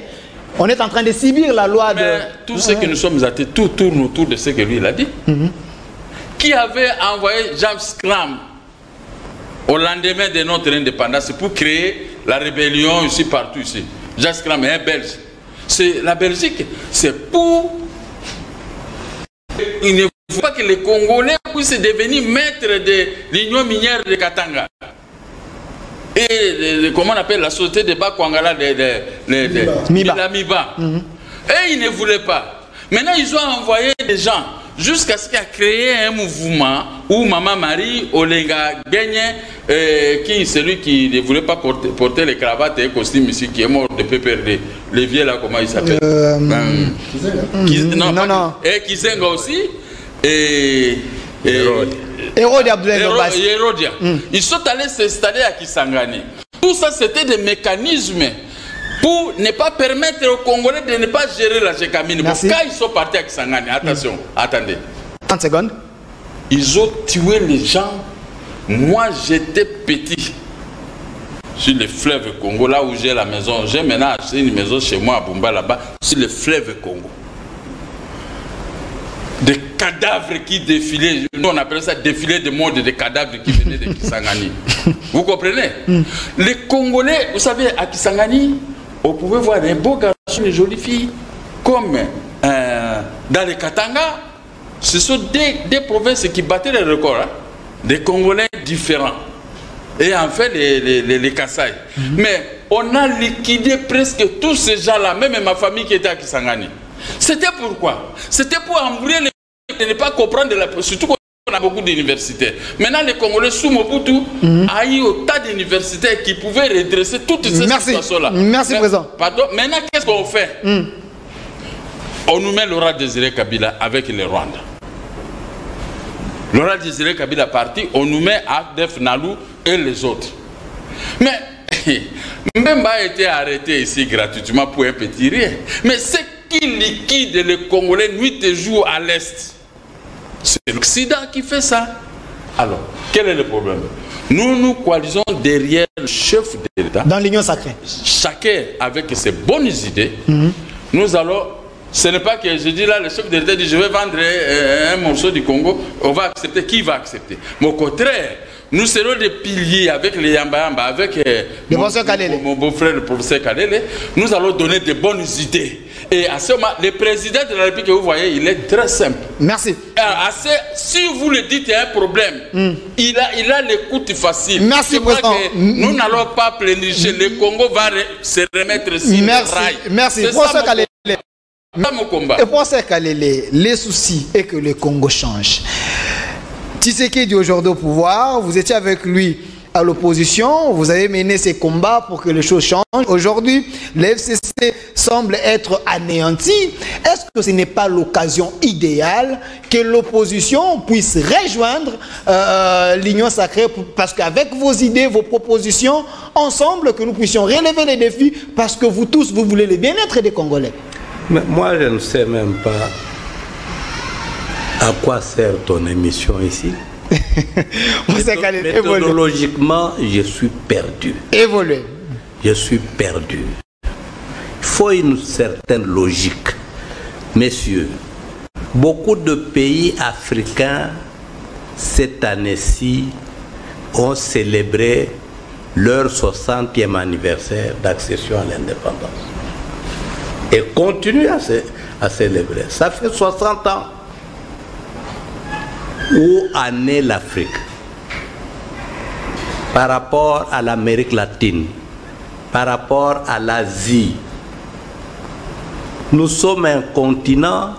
[SPEAKER 1] On est en train de subir la loi de...
[SPEAKER 2] Tout ce que nous sommes athées, tout tourne autour de ce que lui il a dit. Qui avait envoyé James Cram au lendemain de notre indépendance pour créer la rébellion ici, partout ici. James Cram est un Belge. C'est la Belgique. C'est pour... Il ne faut pas que les Congolais puissent devenir maîtres de l'union minière de Katanga. Et comment on appelle la société de Bakwangala la MIBA. Et ils ne voulaient pas. Maintenant, ils ont envoyé des gens jusqu'à ce qu'il a créé un mouvement où Maman Marie Olenga Gagne, qui est celui qui ne voulait pas porter les cravates et les costumes ici, qui est mort de PPRD. Le vieux là, comment il s'appelle non. Et Kizenga aussi. Et
[SPEAKER 1] Hérodia Abdoulaye Nobas.
[SPEAKER 2] Ils sont allés s'installer à Kisangani. Tout ça, c'était des mécanismes pour ne pas permettre aux Congolais de ne pas gérer la Gécamine. Bon, quand ils sont partis à Kisangani, attention, attendez.
[SPEAKER 1] 30 secondes.
[SPEAKER 2] Ils ont tué les gens. Moi, j'étais petit. Sur le fleuve Congo, là où j'ai la maison. J'ai maintenant acheté une maison chez moi à Bumba, là-bas, sur le fleuve Congo. Des cadavres qui défilaient, nous on appelle ça défilé de mort, des cadavres qui venaient de Kisangani. Vous comprenez? Les Congolais, vous savez, à Kisangani, on pouvait voir un beau garçon, une jolie fille, comme dans les Katanga. Ce sont des provinces qui battaient les records, hein, des Congolais différents. Et en fait, les Kasaï. Mais on a liquidé presque tous ces gens-là, même ma famille qui était à Kisangani. C'était pourquoi? C'était pour embrouiller les de ne pas comprendre, surtout qu'on a beaucoup d'universités. Maintenant, les Congolais sous Mobutu a eu autant d'universités qui pouvaient redresser toutes ces situations-là.
[SPEAKER 1] Merci, président.
[SPEAKER 2] Pardon. Maintenant, qu'est-ce qu'on fait? On nous met Laurent Désiré Kabila avec les Rwandais. Laurent Désiré Kabila parti, on nous met Adef Nalou et les autres. Mais Mbemba a été arrêté ici gratuitement pour un petit rien. Mais ce qui liquide les Congolais nuit et jour à l'Est, c'est l'Occident qui fait ça. Alors, quel est le problème? Nous coalisons derrière le chef de l'État.
[SPEAKER 1] Dans l'union sacrée.
[SPEAKER 2] Chacun avec ses bonnes idées. Nous allons... Ce n'est pas que je dis là, le chef de l'État dit je vais vendre un morceau du Congo, on va accepter. Qui va accepter? Mais au contraire, nous serons des piliers avec les Yamba, avec mon beau-frère, le professeur Kalele. Nous allons donner de bonnes idées. Et à ce moment, le président de la République que vous voyez, il est très simple.
[SPEAKER 1] Merci.
[SPEAKER 2] Si vous le dites, il y a un problème. Il a l'écoute facile.
[SPEAKER 1] Merci, président.
[SPEAKER 2] Nous n'allons pas plénicher. Le Congo va se remettre sur le rail.
[SPEAKER 1] Merci. Professeur Kalele. Et professeur Kalele, les soucis est que le Congo change. Tshisekedi aujourd'hui au pouvoir, vous étiez avec lui à l'opposition, vous avez mené ces combats pour que les choses changent. Aujourd'hui, le FCC semble être anéanti. Est-ce que ce n'est pas l'occasion idéale que l'opposition puisse rejoindre l'Union sacrée, parce qu'avec vos idées, vos propositions, ensemble, que nous puissions relever les défis, parce que vous tous, vous voulez le bien-être des Congolais?
[SPEAKER 3] Mais moi, je ne sais même pas à quoi sert ton émission ici. Méthodologiquement, je suis perdu.
[SPEAKER 1] Évoluer.
[SPEAKER 3] Je suis perdu. Il faut une certaine logique. Messieurs, beaucoup de pays africains, cette année-ci, ont célébré leur 60e anniversaire d'accession à l'indépendance. Et continuent à célébrer. Ça fait 60 ans. Où en est l'Afrique par rapport à l'Amérique latine, par rapport à l'Asie? Nous sommes un continent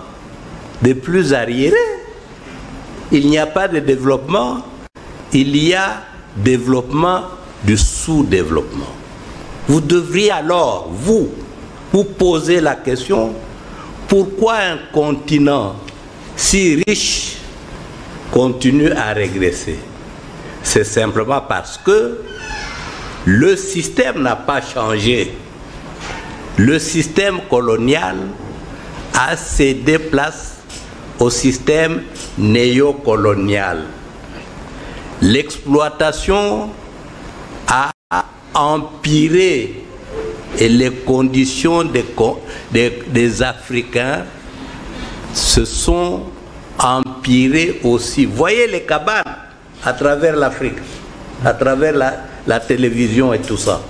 [SPEAKER 3] des plus arriérés. Il n'y a pas de développement, il y a développement du sous-développement. Vous devriez alors, vous poser la question, pourquoi un continent si riche continue à régresser? C'est simplement parce que le système n'a pas changé. Le système colonial a cédé place au système néocolonial. L'exploitation a empiré et les conditions des Africains se sont empiré aussi. Voyez les cabanes à travers l'Afrique, à travers la télévision et tout ça.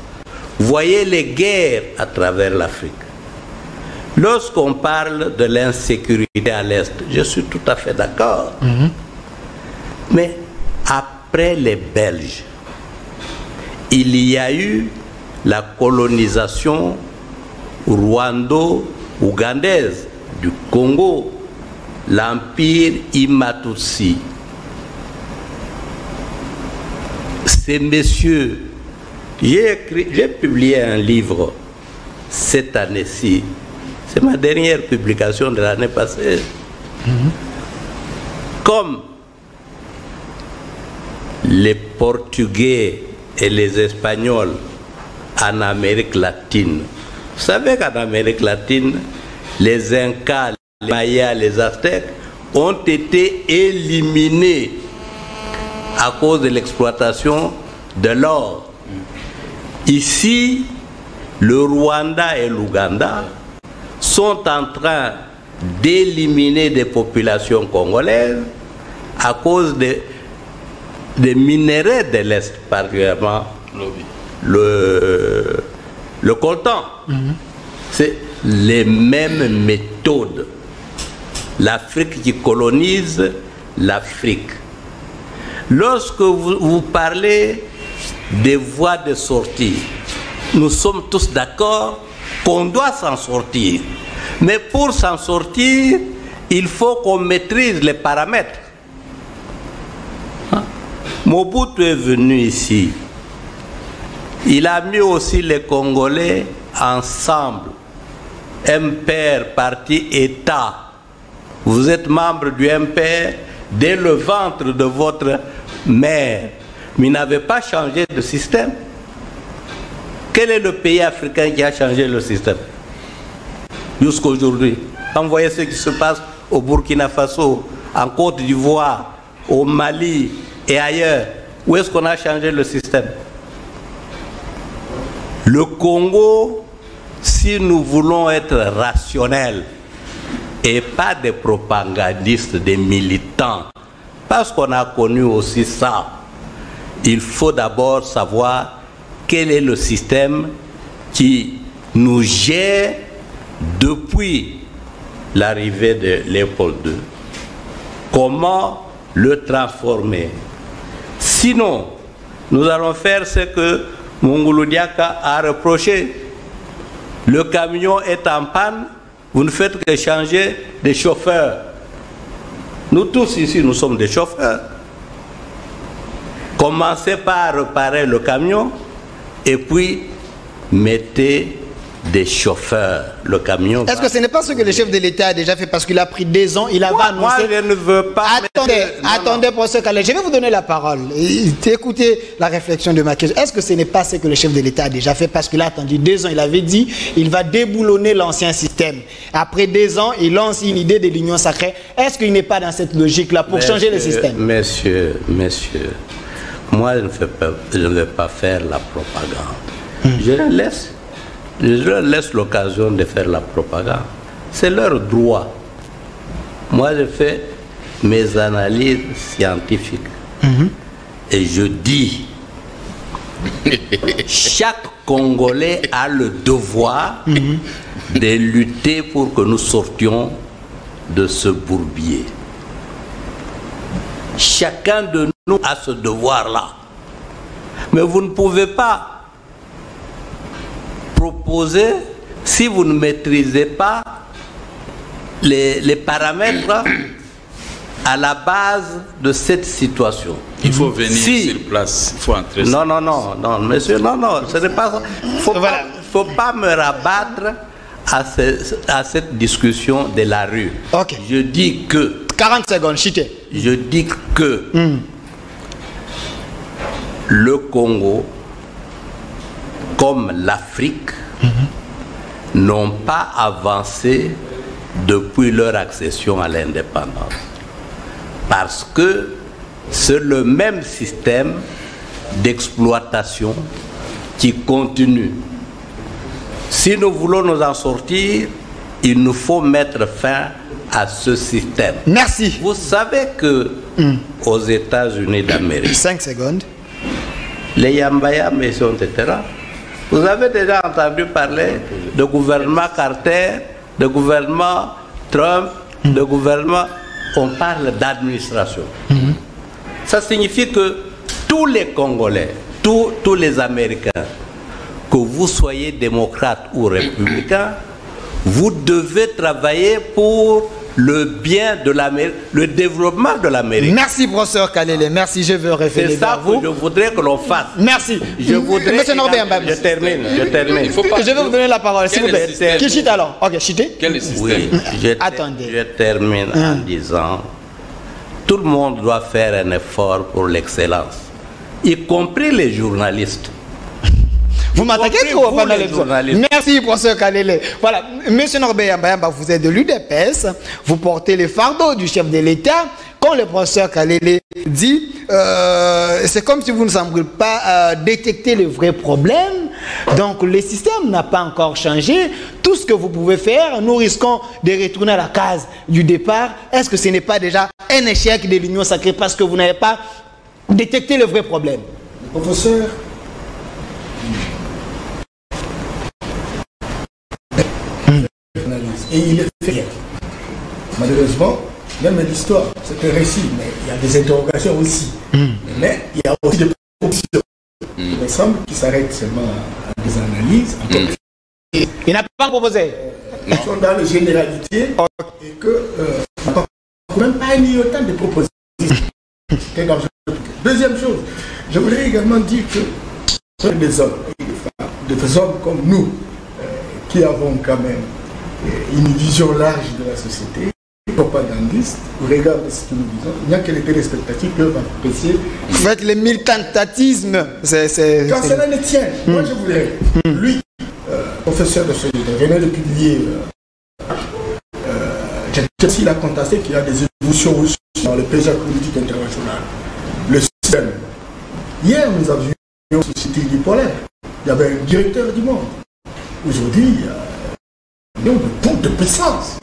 [SPEAKER 3] Voyez les guerres à travers l'Afrique. Lorsqu'on parle de l'insécurité à l'Est, je suis tout à fait d'accord. Mais après les Belges, il y a eu la colonisation rwando-ougandaise du Congo, l'empire Imatutsi. Ces messieurs, j'ai publié un livre cette année-ci. C'est ma dernière publication de l'année passée. Comme les Portugais et les Espagnols en Amérique latine. Vous savez qu'en Amérique latine, les Incas, les Mayas, les Aztèques ont été éliminés à cause de l'exploitation de l'or. Ici, le Rwanda et l'Ouganda sont en train d'éliminer des populations congolaises à cause des minéraux de l'Est, particulièrement le coltan. C'est les mêmes méthodes. L'Afrique qui colonise l'Afrique. Lorsque vous parlez des voies de sortie, nous sommes tous d'accord qu'on doit s'en sortir. Mais pour s'en sortir, il faut qu'on maîtrise les paramètres. Mobutu est venu ici. Il a mis aussi les Congolais ensemble. MPR, parti État. Vous êtes membre du MPR dès le ventre de votre mère. Mais il n'avait pas changé de système. Quel est le pays africain qui a changé le système jusqu'à aujourd'hui? Quand vous voyez ce qui se passe au Burkina Faso, en Côte d'Ivoire, au Mali et ailleurs, où est-ce qu'on a changé le système? Le Congo, si nous voulons être rationnels et pas des propagandistes, des militants, parce qu'on a connu aussi ça, il faut d'abord savoir quel est le système qui nous gère depuis l'arrivée de Léopold II. Comment le transformer? Sinon, nous allons faire ce que Mungulu Diaka a reproché. Le camion est en panne, vous ne faites que changer de chauffeur. Nous tous ici, nous sommes des chauffeurs. Commencez par réparer le camion et puis mettez des chauffeurs. Le camion.
[SPEAKER 1] Est-ce que ce n'est pas ce que le chef de l'État a déjà fait parce qu'il a pris 2 ans, il avait annoncé...
[SPEAKER 3] Moi, je ne veux pas...
[SPEAKER 1] Attendez, professeur Kalele, je vais vous donner la parole. Écoutez la réflexion de ma question. Est-ce que ce n'est pas ce que le chef de l'État a déjà fait parce qu'il a attendu 2 ans, il avait dit il va déboulonner l'ancien système. Après 2 ans, il lance une idée de l'union sacrée. Est-ce qu'il n'est pas dans cette logique-là pour changer le système?
[SPEAKER 3] Messieurs, moi, je ne vais pas faire la propagande. Je leur laisse l'occasion de faire la propagande. C'est leur droit. Moi, je fais mes analyses scientifiques. Et je dis, chaque Congolais a le devoir de lutter pour que nous sortions de ce bourbier. Chacun de nous a ce devoir-là. Mais vous ne pouvez pas proposer, si vous ne maîtrisez pas les paramètres à la base de cette situation.
[SPEAKER 2] Il faut venir sur place, il faut entrer.
[SPEAKER 3] Non, monsieur, non, ce n'est pas ça. Il ne faut pas me rabattre à cette discussion de la rue.
[SPEAKER 1] Okay.
[SPEAKER 3] Je dis que...
[SPEAKER 1] 40 secondes, chité.
[SPEAKER 3] Je dis que le Congo, comme l'Afrique, n'ont pas avancé depuis leur accession à l'indépendance. Parce que c'est le même système d'exploitation qui continue. Si nous voulons nous en sortir, il nous faut mettre fin à ce système.
[SPEAKER 1] Merci.
[SPEAKER 3] Vous savez que aux États-Unis d'Amérique,
[SPEAKER 1] 5 secondes.
[SPEAKER 3] Les Yambayam, etc. Vous avez déjà entendu parler de gouvernement Carter, de gouvernement Trump, de gouvernement... On parle d'administration. Ça signifie que tous les Congolais, tous les Américains, que vous soyez démocrate ou républicain, vous devez travailler pour le bien de l'Amérique, le développement de l'Amérique.
[SPEAKER 1] Merci, professeur Kalele. Merci, je veux référer
[SPEAKER 3] C'est ça que je voudrais que l'on fasse.
[SPEAKER 1] Merci.
[SPEAKER 3] Je voudrais...
[SPEAKER 1] Monsieur Norbert,
[SPEAKER 3] je termine.
[SPEAKER 1] Je vais vous donner la parole, s'il vous plaît. Qui chite alors? Ok, chitez.
[SPEAKER 2] Quel est le système?
[SPEAKER 3] Oui,
[SPEAKER 1] Attendez.
[SPEAKER 3] Je termine en disant, tout le monde doit faire un effort pour l'excellence, y compris les journalistes.
[SPEAKER 1] Vous m'attaquez trop pendant les journalistes. Merci, professeur Kalele. Voilà, monsieur Norbert Yambayamba, vous êtes de l'UDPS, vous portez les fardeaux du chef de l'État. Quand le professeur Kalele dit, c'est comme si vous ne semblez pas détecter le vrai problème. Donc le système n'a pas encore changé. Tout ce que vous pouvez faire, nous risquons de retourner à la case du départ. Est-ce que ce n'est pas déjà un échec de l'union sacrée parce que vous n'avez pas détecté le vrai problème?
[SPEAKER 4] Professeur, et il est fait. Malheureusement, même l'histoire, c'est un récit, mais il y a des interrogations aussi. Mais il y a aussi des propositions. Il me semble qu'il s'arrête seulement à des analyses.
[SPEAKER 1] Il n'a pas proposé.
[SPEAKER 4] Ils sont dans les généralités et que même pas mis autant de propositions. C'est dangereux. Deuxième chose, je voudrais également dire que des hommes et des femmes, des hommes comme nous, qui avons quand même une vision large de la société, propagandiste, au regard de ce que nous disons, il n'y a que les téléspectateurs qui peuvent apprécier.
[SPEAKER 1] Vous faites le militantisme.
[SPEAKER 4] Quand cela ne tient, moi je voudrais, lui, professeur de société, venait de publier, il a contesté qu'il y a des évolutions aussi dans le paysage politique international. Le système. Hier, nous avions une société bipolaire. Il y avait un directeur du monde. Aujourd'hui, il y a un pôle de puissance.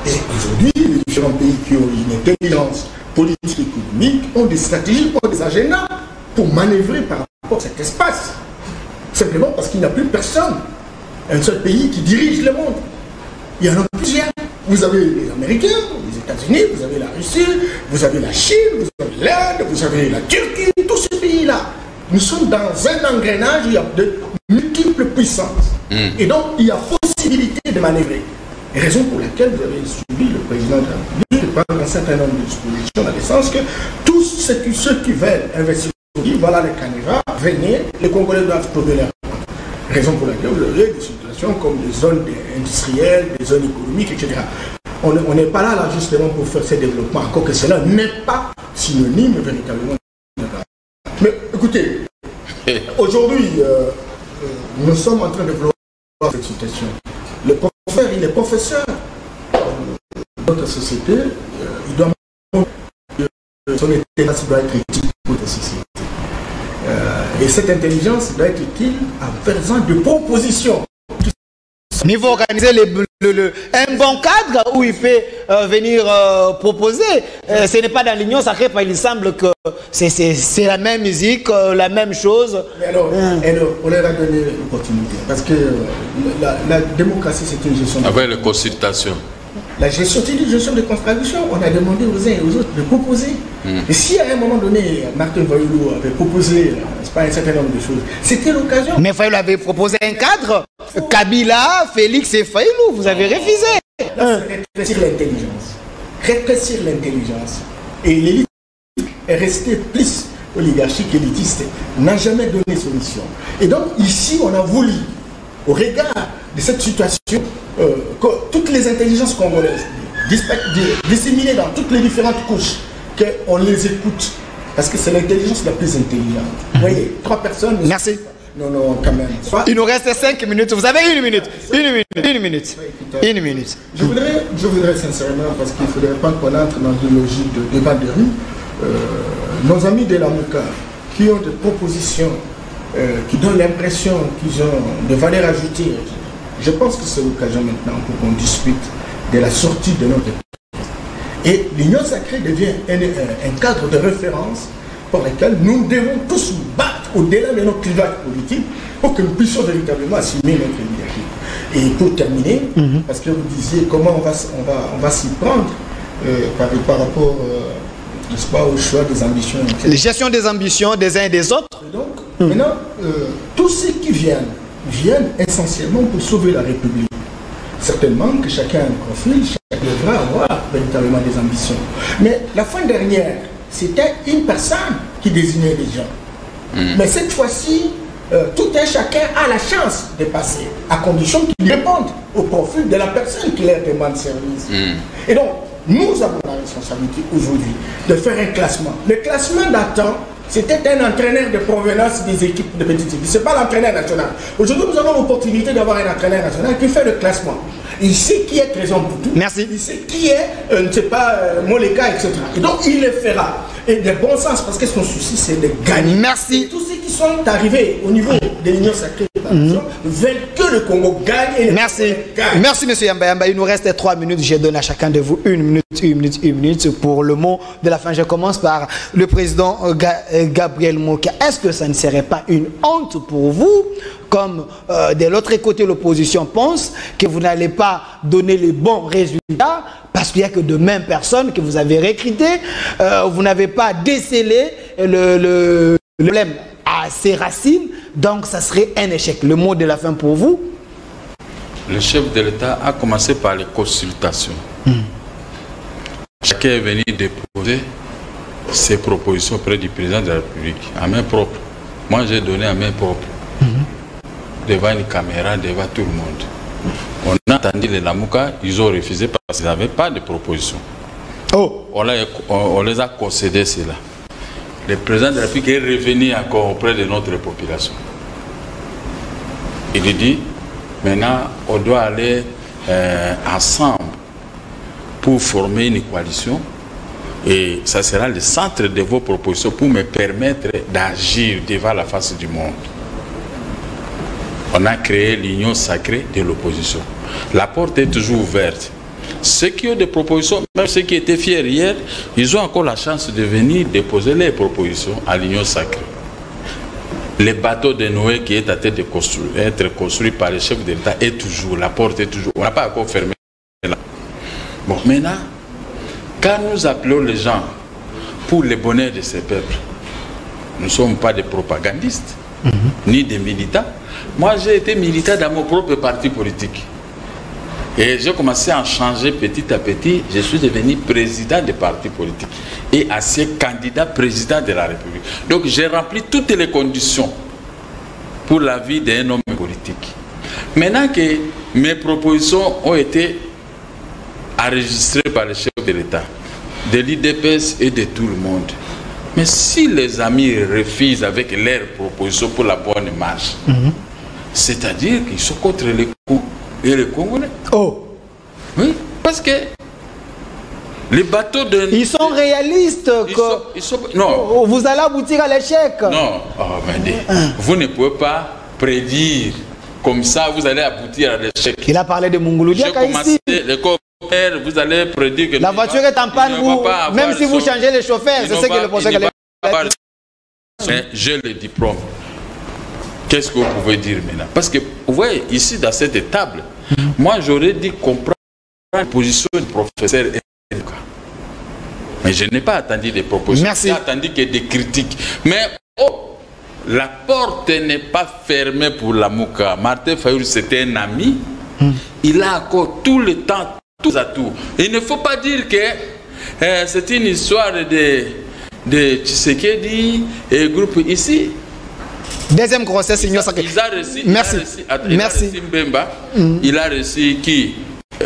[SPEAKER 4] Et aujourd'hui, les différents pays qui ont une intelligence politique et économique ont des stratégies, ont des agendas pour manœuvrer par rapport à cet espace. Simplement parce qu'il n'y a plus personne. Un seul pays qui dirige le monde. Il y en a plusieurs. Vous avez les Américains, les États-Unis, vous avez la Russie, vous avez la Chine, vous avez l'Inde, vous avez la Turquie, tous ces pays-là. Nous sommes dans un engrenage où il y a de multiples puissances. Et donc, il y a possibilité de manœuvrer. Raison pour laquelle vous avez suivi le président de la République de prendre un certain nombre de dispositions dans le sens que tous ceux qui veulent investir, voilà les canevas, venez, les Congolais doivent trouver leur compte. Raison pour laquelle vous avez des situations comme des zones industrielles, des zones économiques, etc. On n'est pas là justement pour faire ces développements, encore que cela n'est pas synonyme véritablement. Mais écoutez, aujourd'hui, nous sommes en train de voir cette situation. Le professeur, il est professeur de notre société, il doit son intelligence doit être utile pour la société. Et cette intelligence doit être utile en faisant de propositions.
[SPEAKER 1] Mais il faut organiser un bon cadre où il peut venir proposer. Ce n'est pas dans l'union sacrée, il semble que c'est la même musique, la même chose.
[SPEAKER 4] Mais alors, on leur a donné l'opportunité. Parce que la démocratie, c'est une gestion.
[SPEAKER 2] Avec les consultations.
[SPEAKER 4] La gestion, c'est une gestion de contradiction. On a demandé aux uns et aux autres de proposer. Et si à un moment donné, Martin Fayulu avait proposé pas un certain nombre de choses, c'était l'occasion.
[SPEAKER 1] Mais Fayulu avait proposé un cadre. Kabila, Félix et Fayulu, vous avez refusé.
[SPEAKER 4] Rétrécir l'intelligence. Rétrécir l'intelligence. Et l'élite est restée plus oligarchique, élitiste, n'a jamais donné solution. Et donc ici, on a voulu, au regard de cette situation, que toutes les intelligences congolaises, disséminées dans toutes les différentes couches, qu'on les écoute. Parce que c'est l'intelligence la plus intelligente. Vous voyez, 3 personnes...
[SPEAKER 1] Merci.
[SPEAKER 4] Non, quand même.
[SPEAKER 1] Il nous reste 5 minutes. Vous avez une minute. Une minute.
[SPEAKER 4] Je voudrais sincèrement, parce qu'il ne faudrait pas qu'on entre dans une logique de débat de rue, nos amis de la MOCA, qui ont des propositions, qui donnent l'impression qu'ils ont de valeur ajoutée, je pense que c'est l'occasion maintenant pour qu'on discute de la sortie de notre pays. Et l'Union sacrée devient un cadre de référence pour lequel nous devons tous nous battre au-delà de nos clivages politiques pour que nous puissions véritablement assumer notre leadership. Et pour terminer, parce que vous disiez comment on va s'y prendre par rapport n'est-ce pas, au choix des ambitions.
[SPEAKER 1] La gestion des ambitions des uns et des autres.
[SPEAKER 4] Et donc, maintenant, tous ceux qui viennent essentiellement pour sauver la République. Certainement que chacun a un profil, chacun devra avoir véritablement des ambitions. Mais la fois dernière, c'était une personne qui désignait les gens. Mais cette fois-ci, tout un chacun a la chance de passer, à condition qu'il réponde au profil de la personne qui leur demande service. Et donc, nous avons la responsabilité aujourd'hui de faire un classement. Le classement d'antan, c'était un entraîneur de provenance des équipes de petites équipes. Ce n'est pas l'entraîneur national. Aujourd'hui, nous avons l'opportunité d'avoir un entraîneur national qui fait le classement. Il sait qui est présent pour tout.
[SPEAKER 1] Merci.
[SPEAKER 4] Il sait qui est, je ne sais pas, Moleka, etc. Et donc, il le fera. Et de bon sens, parce que son souci, c'est de gagner.
[SPEAKER 1] Merci.
[SPEAKER 4] Et tous ceux qui sont arrivés au niveau de l'Union sacrée veulent que le Congo gagne. Et
[SPEAKER 1] Merci. Merci, M. Yamba. Il nous reste 3 minutes. Je donne à chacun de vous une minute pour le mot de la fin. Je commence par le président Gabriel Moka. Est-ce que ça ne serait pas une honte pour vous, comme de l'autre côté l'opposition pense, que vous n'allez pas donner les bons résultats parce qu'il n'y a que de mêmes personnes que vous avez recrutées, vous n'avez pas décelé le problème à ses racines, donc ça serait un échec. Le mot de la fin pour vous?
[SPEAKER 2] Le chef de l'État a commencé par les consultations. Chacun est venu déposer ses propositions auprès du président de la République, à main propre. Moi, j'ai donné à main propre. Devant une caméra, devant tout le monde. On a entendu les Lamouka, ils ont refusé parce qu'ils n'avaient pas de proposition. On les a concédé cela. Le président de la République est revenu encore auprès de notre population. Il dit, maintenant, on doit aller ensemble pour former une coalition. Et ça sera le centre de vos propositions pour me permettre d'agir devant la face du monde. On a créé l'union sacrée de l'opposition. La porte est toujours ouverte. Ceux qui ont des propositions, même ceux qui étaient fiers hier, ils ont encore la chance de venir déposer les propositions à l'union sacrée. le bateau de Noé qui est à tête de être construit par le chef de l'État est toujours, la porte est toujours, on n'a pas encore fermé là. Bon, maintenant, quand nous appelons les gens pour le bonheur de ces peuples, nous ne sommes pas des propagandistes, ni des militants. Moi, j'ai été militant dans mon propre parti politique. Et j'ai commencé à en changer petit à petit. Je suis devenu président des partis politiques et ancien candidat président de la République. Donc, j'ai rempli toutes les conditions pour la vie d'un homme politique. Maintenant que mes propositions ont été enregistrées par le chef de l'État, de l'IDPS et de tout le monde, mais si les amis refusent avec leurs propositions pour la bonne marche, c'est-à-dire qu'ils sont contre les Congolais.
[SPEAKER 1] Oh.
[SPEAKER 2] Oui, parce que les bateaux de...
[SPEAKER 1] Ils sont réalistes.
[SPEAKER 2] Non.
[SPEAKER 1] Vous allez aboutir à l'échec.
[SPEAKER 2] Non. Oh, vous ne pouvez pas prédire comme ça, vous allez aboutir à l'échec.
[SPEAKER 1] Il a parlé de Mungulu Diaka ici.
[SPEAKER 2] Vous allez prédire que...
[SPEAKER 1] La voiture est en panne, même si vous changez les chauffeurs, c'est ce que le conseil allait
[SPEAKER 2] faire. J'ai le diplôme. Qu'est-ce que vous pouvez dire maintenant? Parce que, vous voyez, ici, dans cette table, moi, j'aurais dit comprendre la position du professeur. Mais je n'ai pas attendu des propositions.
[SPEAKER 1] Merci.
[SPEAKER 2] J'ai attendu que des critiques. Mais, la porte n'est pas fermée pour la Mouka. Martin Fayoul, c'était un ami. Il a encore tout le temps, tout à tout. Il ne faut pas dire que c'est une histoire de Tshisekedi et groupe ici.
[SPEAKER 1] Deuxième grossesse, Signor Saké. Merci. Merci.
[SPEAKER 2] Il a reçu qui?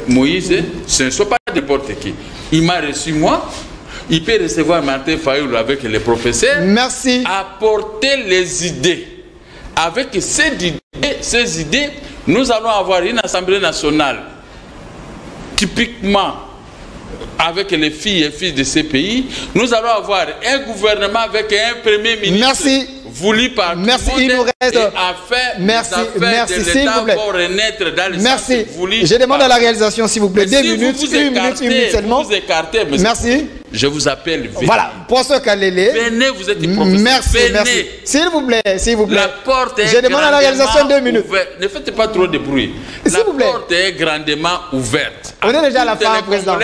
[SPEAKER 2] Moïse, ce ne sont pas n'importe qui. Il m'a reçu moi. Il peut recevoir Martin Fayoul avec les professeurs.
[SPEAKER 1] Merci.
[SPEAKER 2] Apporter les idées. Avec ces idées, nous allons avoir une assemblée nationale typiquement avec les filles et fils de ces pays. Nous allons avoir un gouvernement avec un premier ministre.
[SPEAKER 1] Merci.
[SPEAKER 2] Voulu par
[SPEAKER 1] merci,
[SPEAKER 2] tout le monde.
[SPEAKER 1] Il nous reste.
[SPEAKER 2] Merci,
[SPEAKER 1] s'il vous plaît. Merci. Je demande à la réalisation, s'il vous plaît, 2 minutes, une minute seulement.
[SPEAKER 2] Vous écartez,
[SPEAKER 1] merci.
[SPEAKER 2] Je vous appelle. Venez.
[SPEAKER 1] Voilà, professeur Kalele.
[SPEAKER 2] Venez, vous êtes professeur.
[SPEAKER 1] Merci,
[SPEAKER 2] venez.
[SPEAKER 1] Merci. S'il vous plaît, s'il vous plaît.
[SPEAKER 2] La porte est
[SPEAKER 1] Je demande à la réalisation 2 minutes.
[SPEAKER 2] Ouverte. Ne faites pas trop de bruit. La porte est grandement ouverte.
[SPEAKER 1] On est déjà à la fin, président.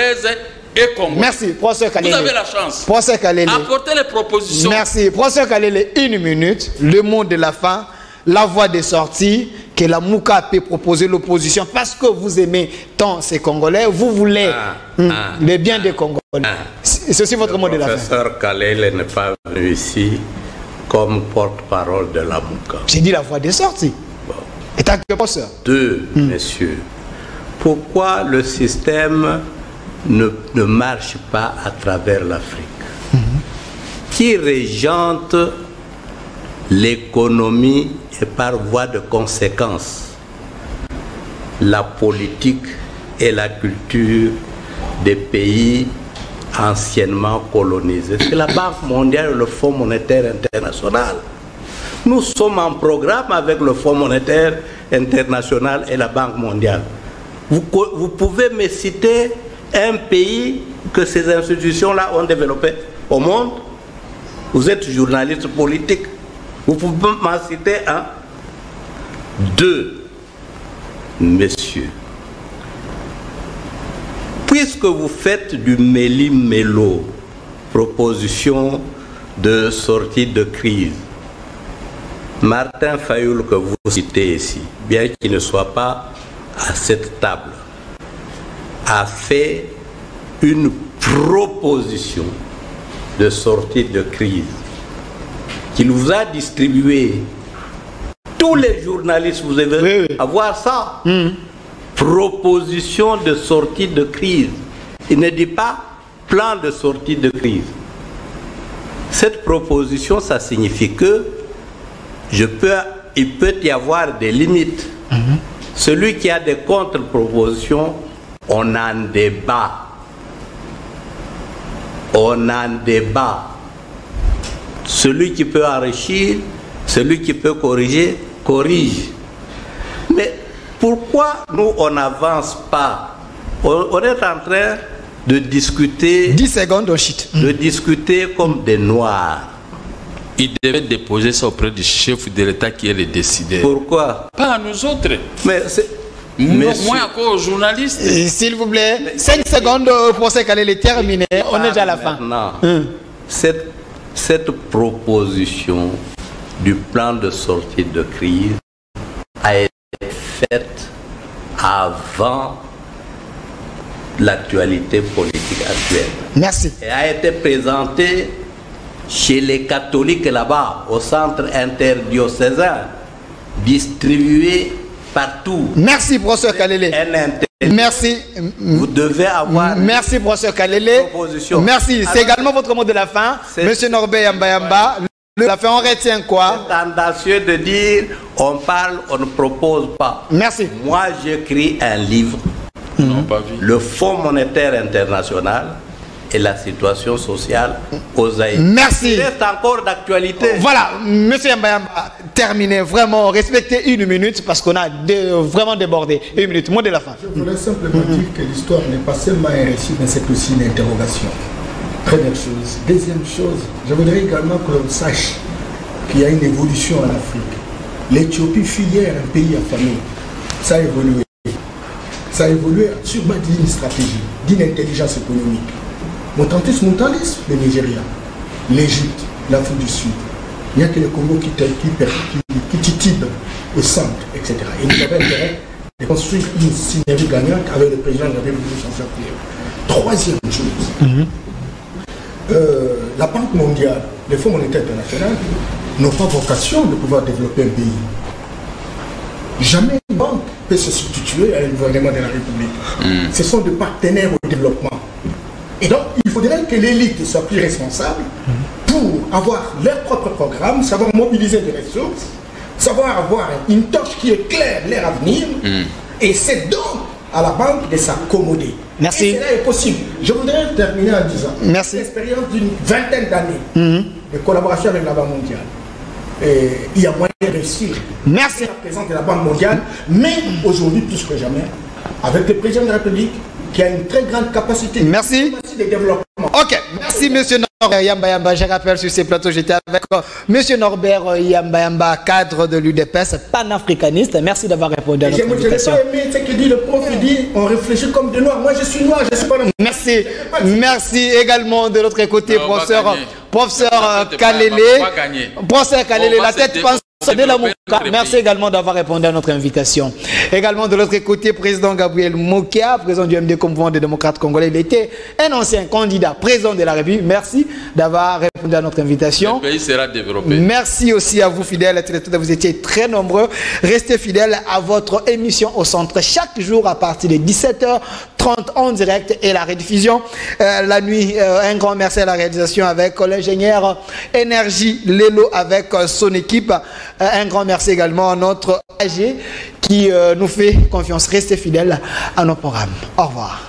[SPEAKER 1] Merci, professeur Kalele.
[SPEAKER 2] Vous avez la chance.
[SPEAKER 1] Professeur Kalele.
[SPEAKER 2] Apportez les propositions.
[SPEAKER 1] Merci, professeur Kalele. 1 minute, le mot de la fin, la voie de sortie, que la Mouka peut proposer l'opposition, parce que vous aimez tant ces Congolais, vous voulez le bien des Congolais. C'est aussi votre mot de la fin.
[SPEAKER 3] Le professeur Kalele n'est pas venu ici comme porte-parole de la Mouka.
[SPEAKER 1] J'ai dit la voie de sortie.
[SPEAKER 3] Bon.
[SPEAKER 1] Et tant que professeur.
[SPEAKER 3] Messieurs, pourquoi le système ne marche pas à travers l'Afrique? Qui régente l'économie et par voie de conséquence la politique et la culture des pays anciennement colonisés? C'est la Banque mondiale et le Fonds monétaire international. Nous sommes en programme avec le Fonds monétaire international et la Banque mondiale. Vous pouvez me citer un pays que ces institutions-là ont développé au monde? Vous êtes journaliste politique. Vous pouvez m'en citer un? 2, messieurs. Puisque vous faites du méli-mélo, proposition de sortie de crise, Martin Fayoul que vous citez ici, bien qu'il ne soit pas à cette table, a fait une proposition de sortie de crise qu'il vous a distribué. Tous les journalistes, vous avez avoir ça. Proposition de sortie de crise. Il ne dit pas plan de sortie de crise. Cette proposition, ça signifie que il peut y avoir des limites. Celui qui a des contre-propositions, on en débat. On en débat. Celui qui peut enrichir, celui qui peut corriger, corrige. Mais pourquoi nous, on n'avance pas? On est en train de discuter...
[SPEAKER 1] 10 secondes, on shit.
[SPEAKER 3] De discuter comme des noirs.
[SPEAKER 2] il devait déposer ça auprès du chef de l'État qui est le décideur.
[SPEAKER 3] Pourquoi?
[SPEAKER 2] Pas à nous autres.
[SPEAKER 3] Mais
[SPEAKER 2] Moi encore aux journalistes.
[SPEAKER 1] S'il vous plaît, 5 secondes pour ce qu'elle est terminée. On est déjà à la fin.
[SPEAKER 3] Non. Cette proposition du plan de sortie de crise a été faite avant l'actualité politique actuelle.
[SPEAKER 1] Merci.
[SPEAKER 3] Et a été présentée chez les catholiques là-bas, au centre interdiocésain, distribuée partout.
[SPEAKER 1] Merci, professeur Kalele. Merci.
[SPEAKER 3] Vous devez avoir.
[SPEAKER 1] Merci, professeur Kalele. Merci. C'est également votre mot de la fin. Monsieur Norbert Yamba. La fin, on retient quoi?
[SPEAKER 3] C'est tendancieux de dire on parle, on ne propose pas.
[SPEAKER 1] Merci.
[SPEAKER 3] Moi, j'écris un livre, le Fonds monétaire international et la situation sociale aux Haïtiens.
[SPEAKER 1] Merci.
[SPEAKER 3] C'est encore d'actualité.
[SPEAKER 1] Voilà, monsieur Yamba, terminé. Vraiment, respectez 1 minute parce qu'on a vraiment débordé. 1 minute, mot de la fin.
[SPEAKER 4] Je voulais simplement dire que l'histoire n'est pas seulement un récit, mais c'est aussi une interrogation. Première chose. Deuxième chose, je voudrais également que l'on sache qu'il y a une évolution en Afrique. L'Éthiopie fut hier un pays affamé. Ça a évolué. Ça a évolué sur base d'une stratégie, d'une intelligence économique. Montantis, le Nigeria, l'Égypte, l'Afrique du Sud. Il n'y a que le Congo qui titube au centre, etc. Et nous avons intérêt de construire une synergie gagnante avec le président de la République centrafricaine. Troisième chose. La Banque mondiale, les Fonds monétaires internationaux n'ont pas vocation de pouvoir développer un pays. Jamais une banque peut se substituer à un gouvernement de la République. Ce sont des partenaires au développement. Et donc, il faudrait que l'élite soit plus responsable pour avoir leur propre programme, savoir mobiliser des ressources, savoir avoir une torche qui éclaire leur avenir, et c'est donc à la banque de s'accommoder.
[SPEAKER 1] Merci.
[SPEAKER 4] Et cela est possible. Je voudrais terminer en disant,
[SPEAKER 1] merci.
[SPEAKER 4] L'expérience d'une vingtaine d'années de collaboration avec la Banque mondiale. Et il y a moyen de réussir.
[SPEAKER 1] Merci.
[SPEAKER 4] La présence de la Banque mondiale, mais aujourd'hui plus que jamais, avec le président de la République qui a une très grande capacité de développement.
[SPEAKER 1] Ok, merci monsieur Norbert Yamba. Je rappelle sur ces plateaux, j'étais avec monsieur Norbert Yamba, cadre de l'UDPS, panafricaniste. Merci d'avoir répondu à notre invitation.
[SPEAKER 4] Je n'ai pas aimé ce que dit le prof, il dit on réfléchit comme des noirs. Moi je suis noir, je suis pas noir.
[SPEAKER 1] Merci. Merci également de l'autre côté, professeur Kalele. Professeur Kalele, la tête pense. Merci également d'avoir répondu à notre invitation. Également de l'autre côté, président Gabriel Mokia, président du MD Mouvement des démocrates congolais. Il était un ancien candidat président de la République. Merci d'avoir répondu à notre invitation.
[SPEAKER 2] Le pays sera développé.
[SPEAKER 1] Merci aussi à vous fidèles. Vous étiez très nombreux. Restez fidèles à votre émission au centre chaque jour à partir de 17h30 en direct et la rediffusion la nuit. Un grand merci à la réalisation avec l'ingénieur Énergie Lelo avec son équipe. Un grand merci également à notre AG qui nous fait confiance. Restez fidèles à nos programmes. Au revoir.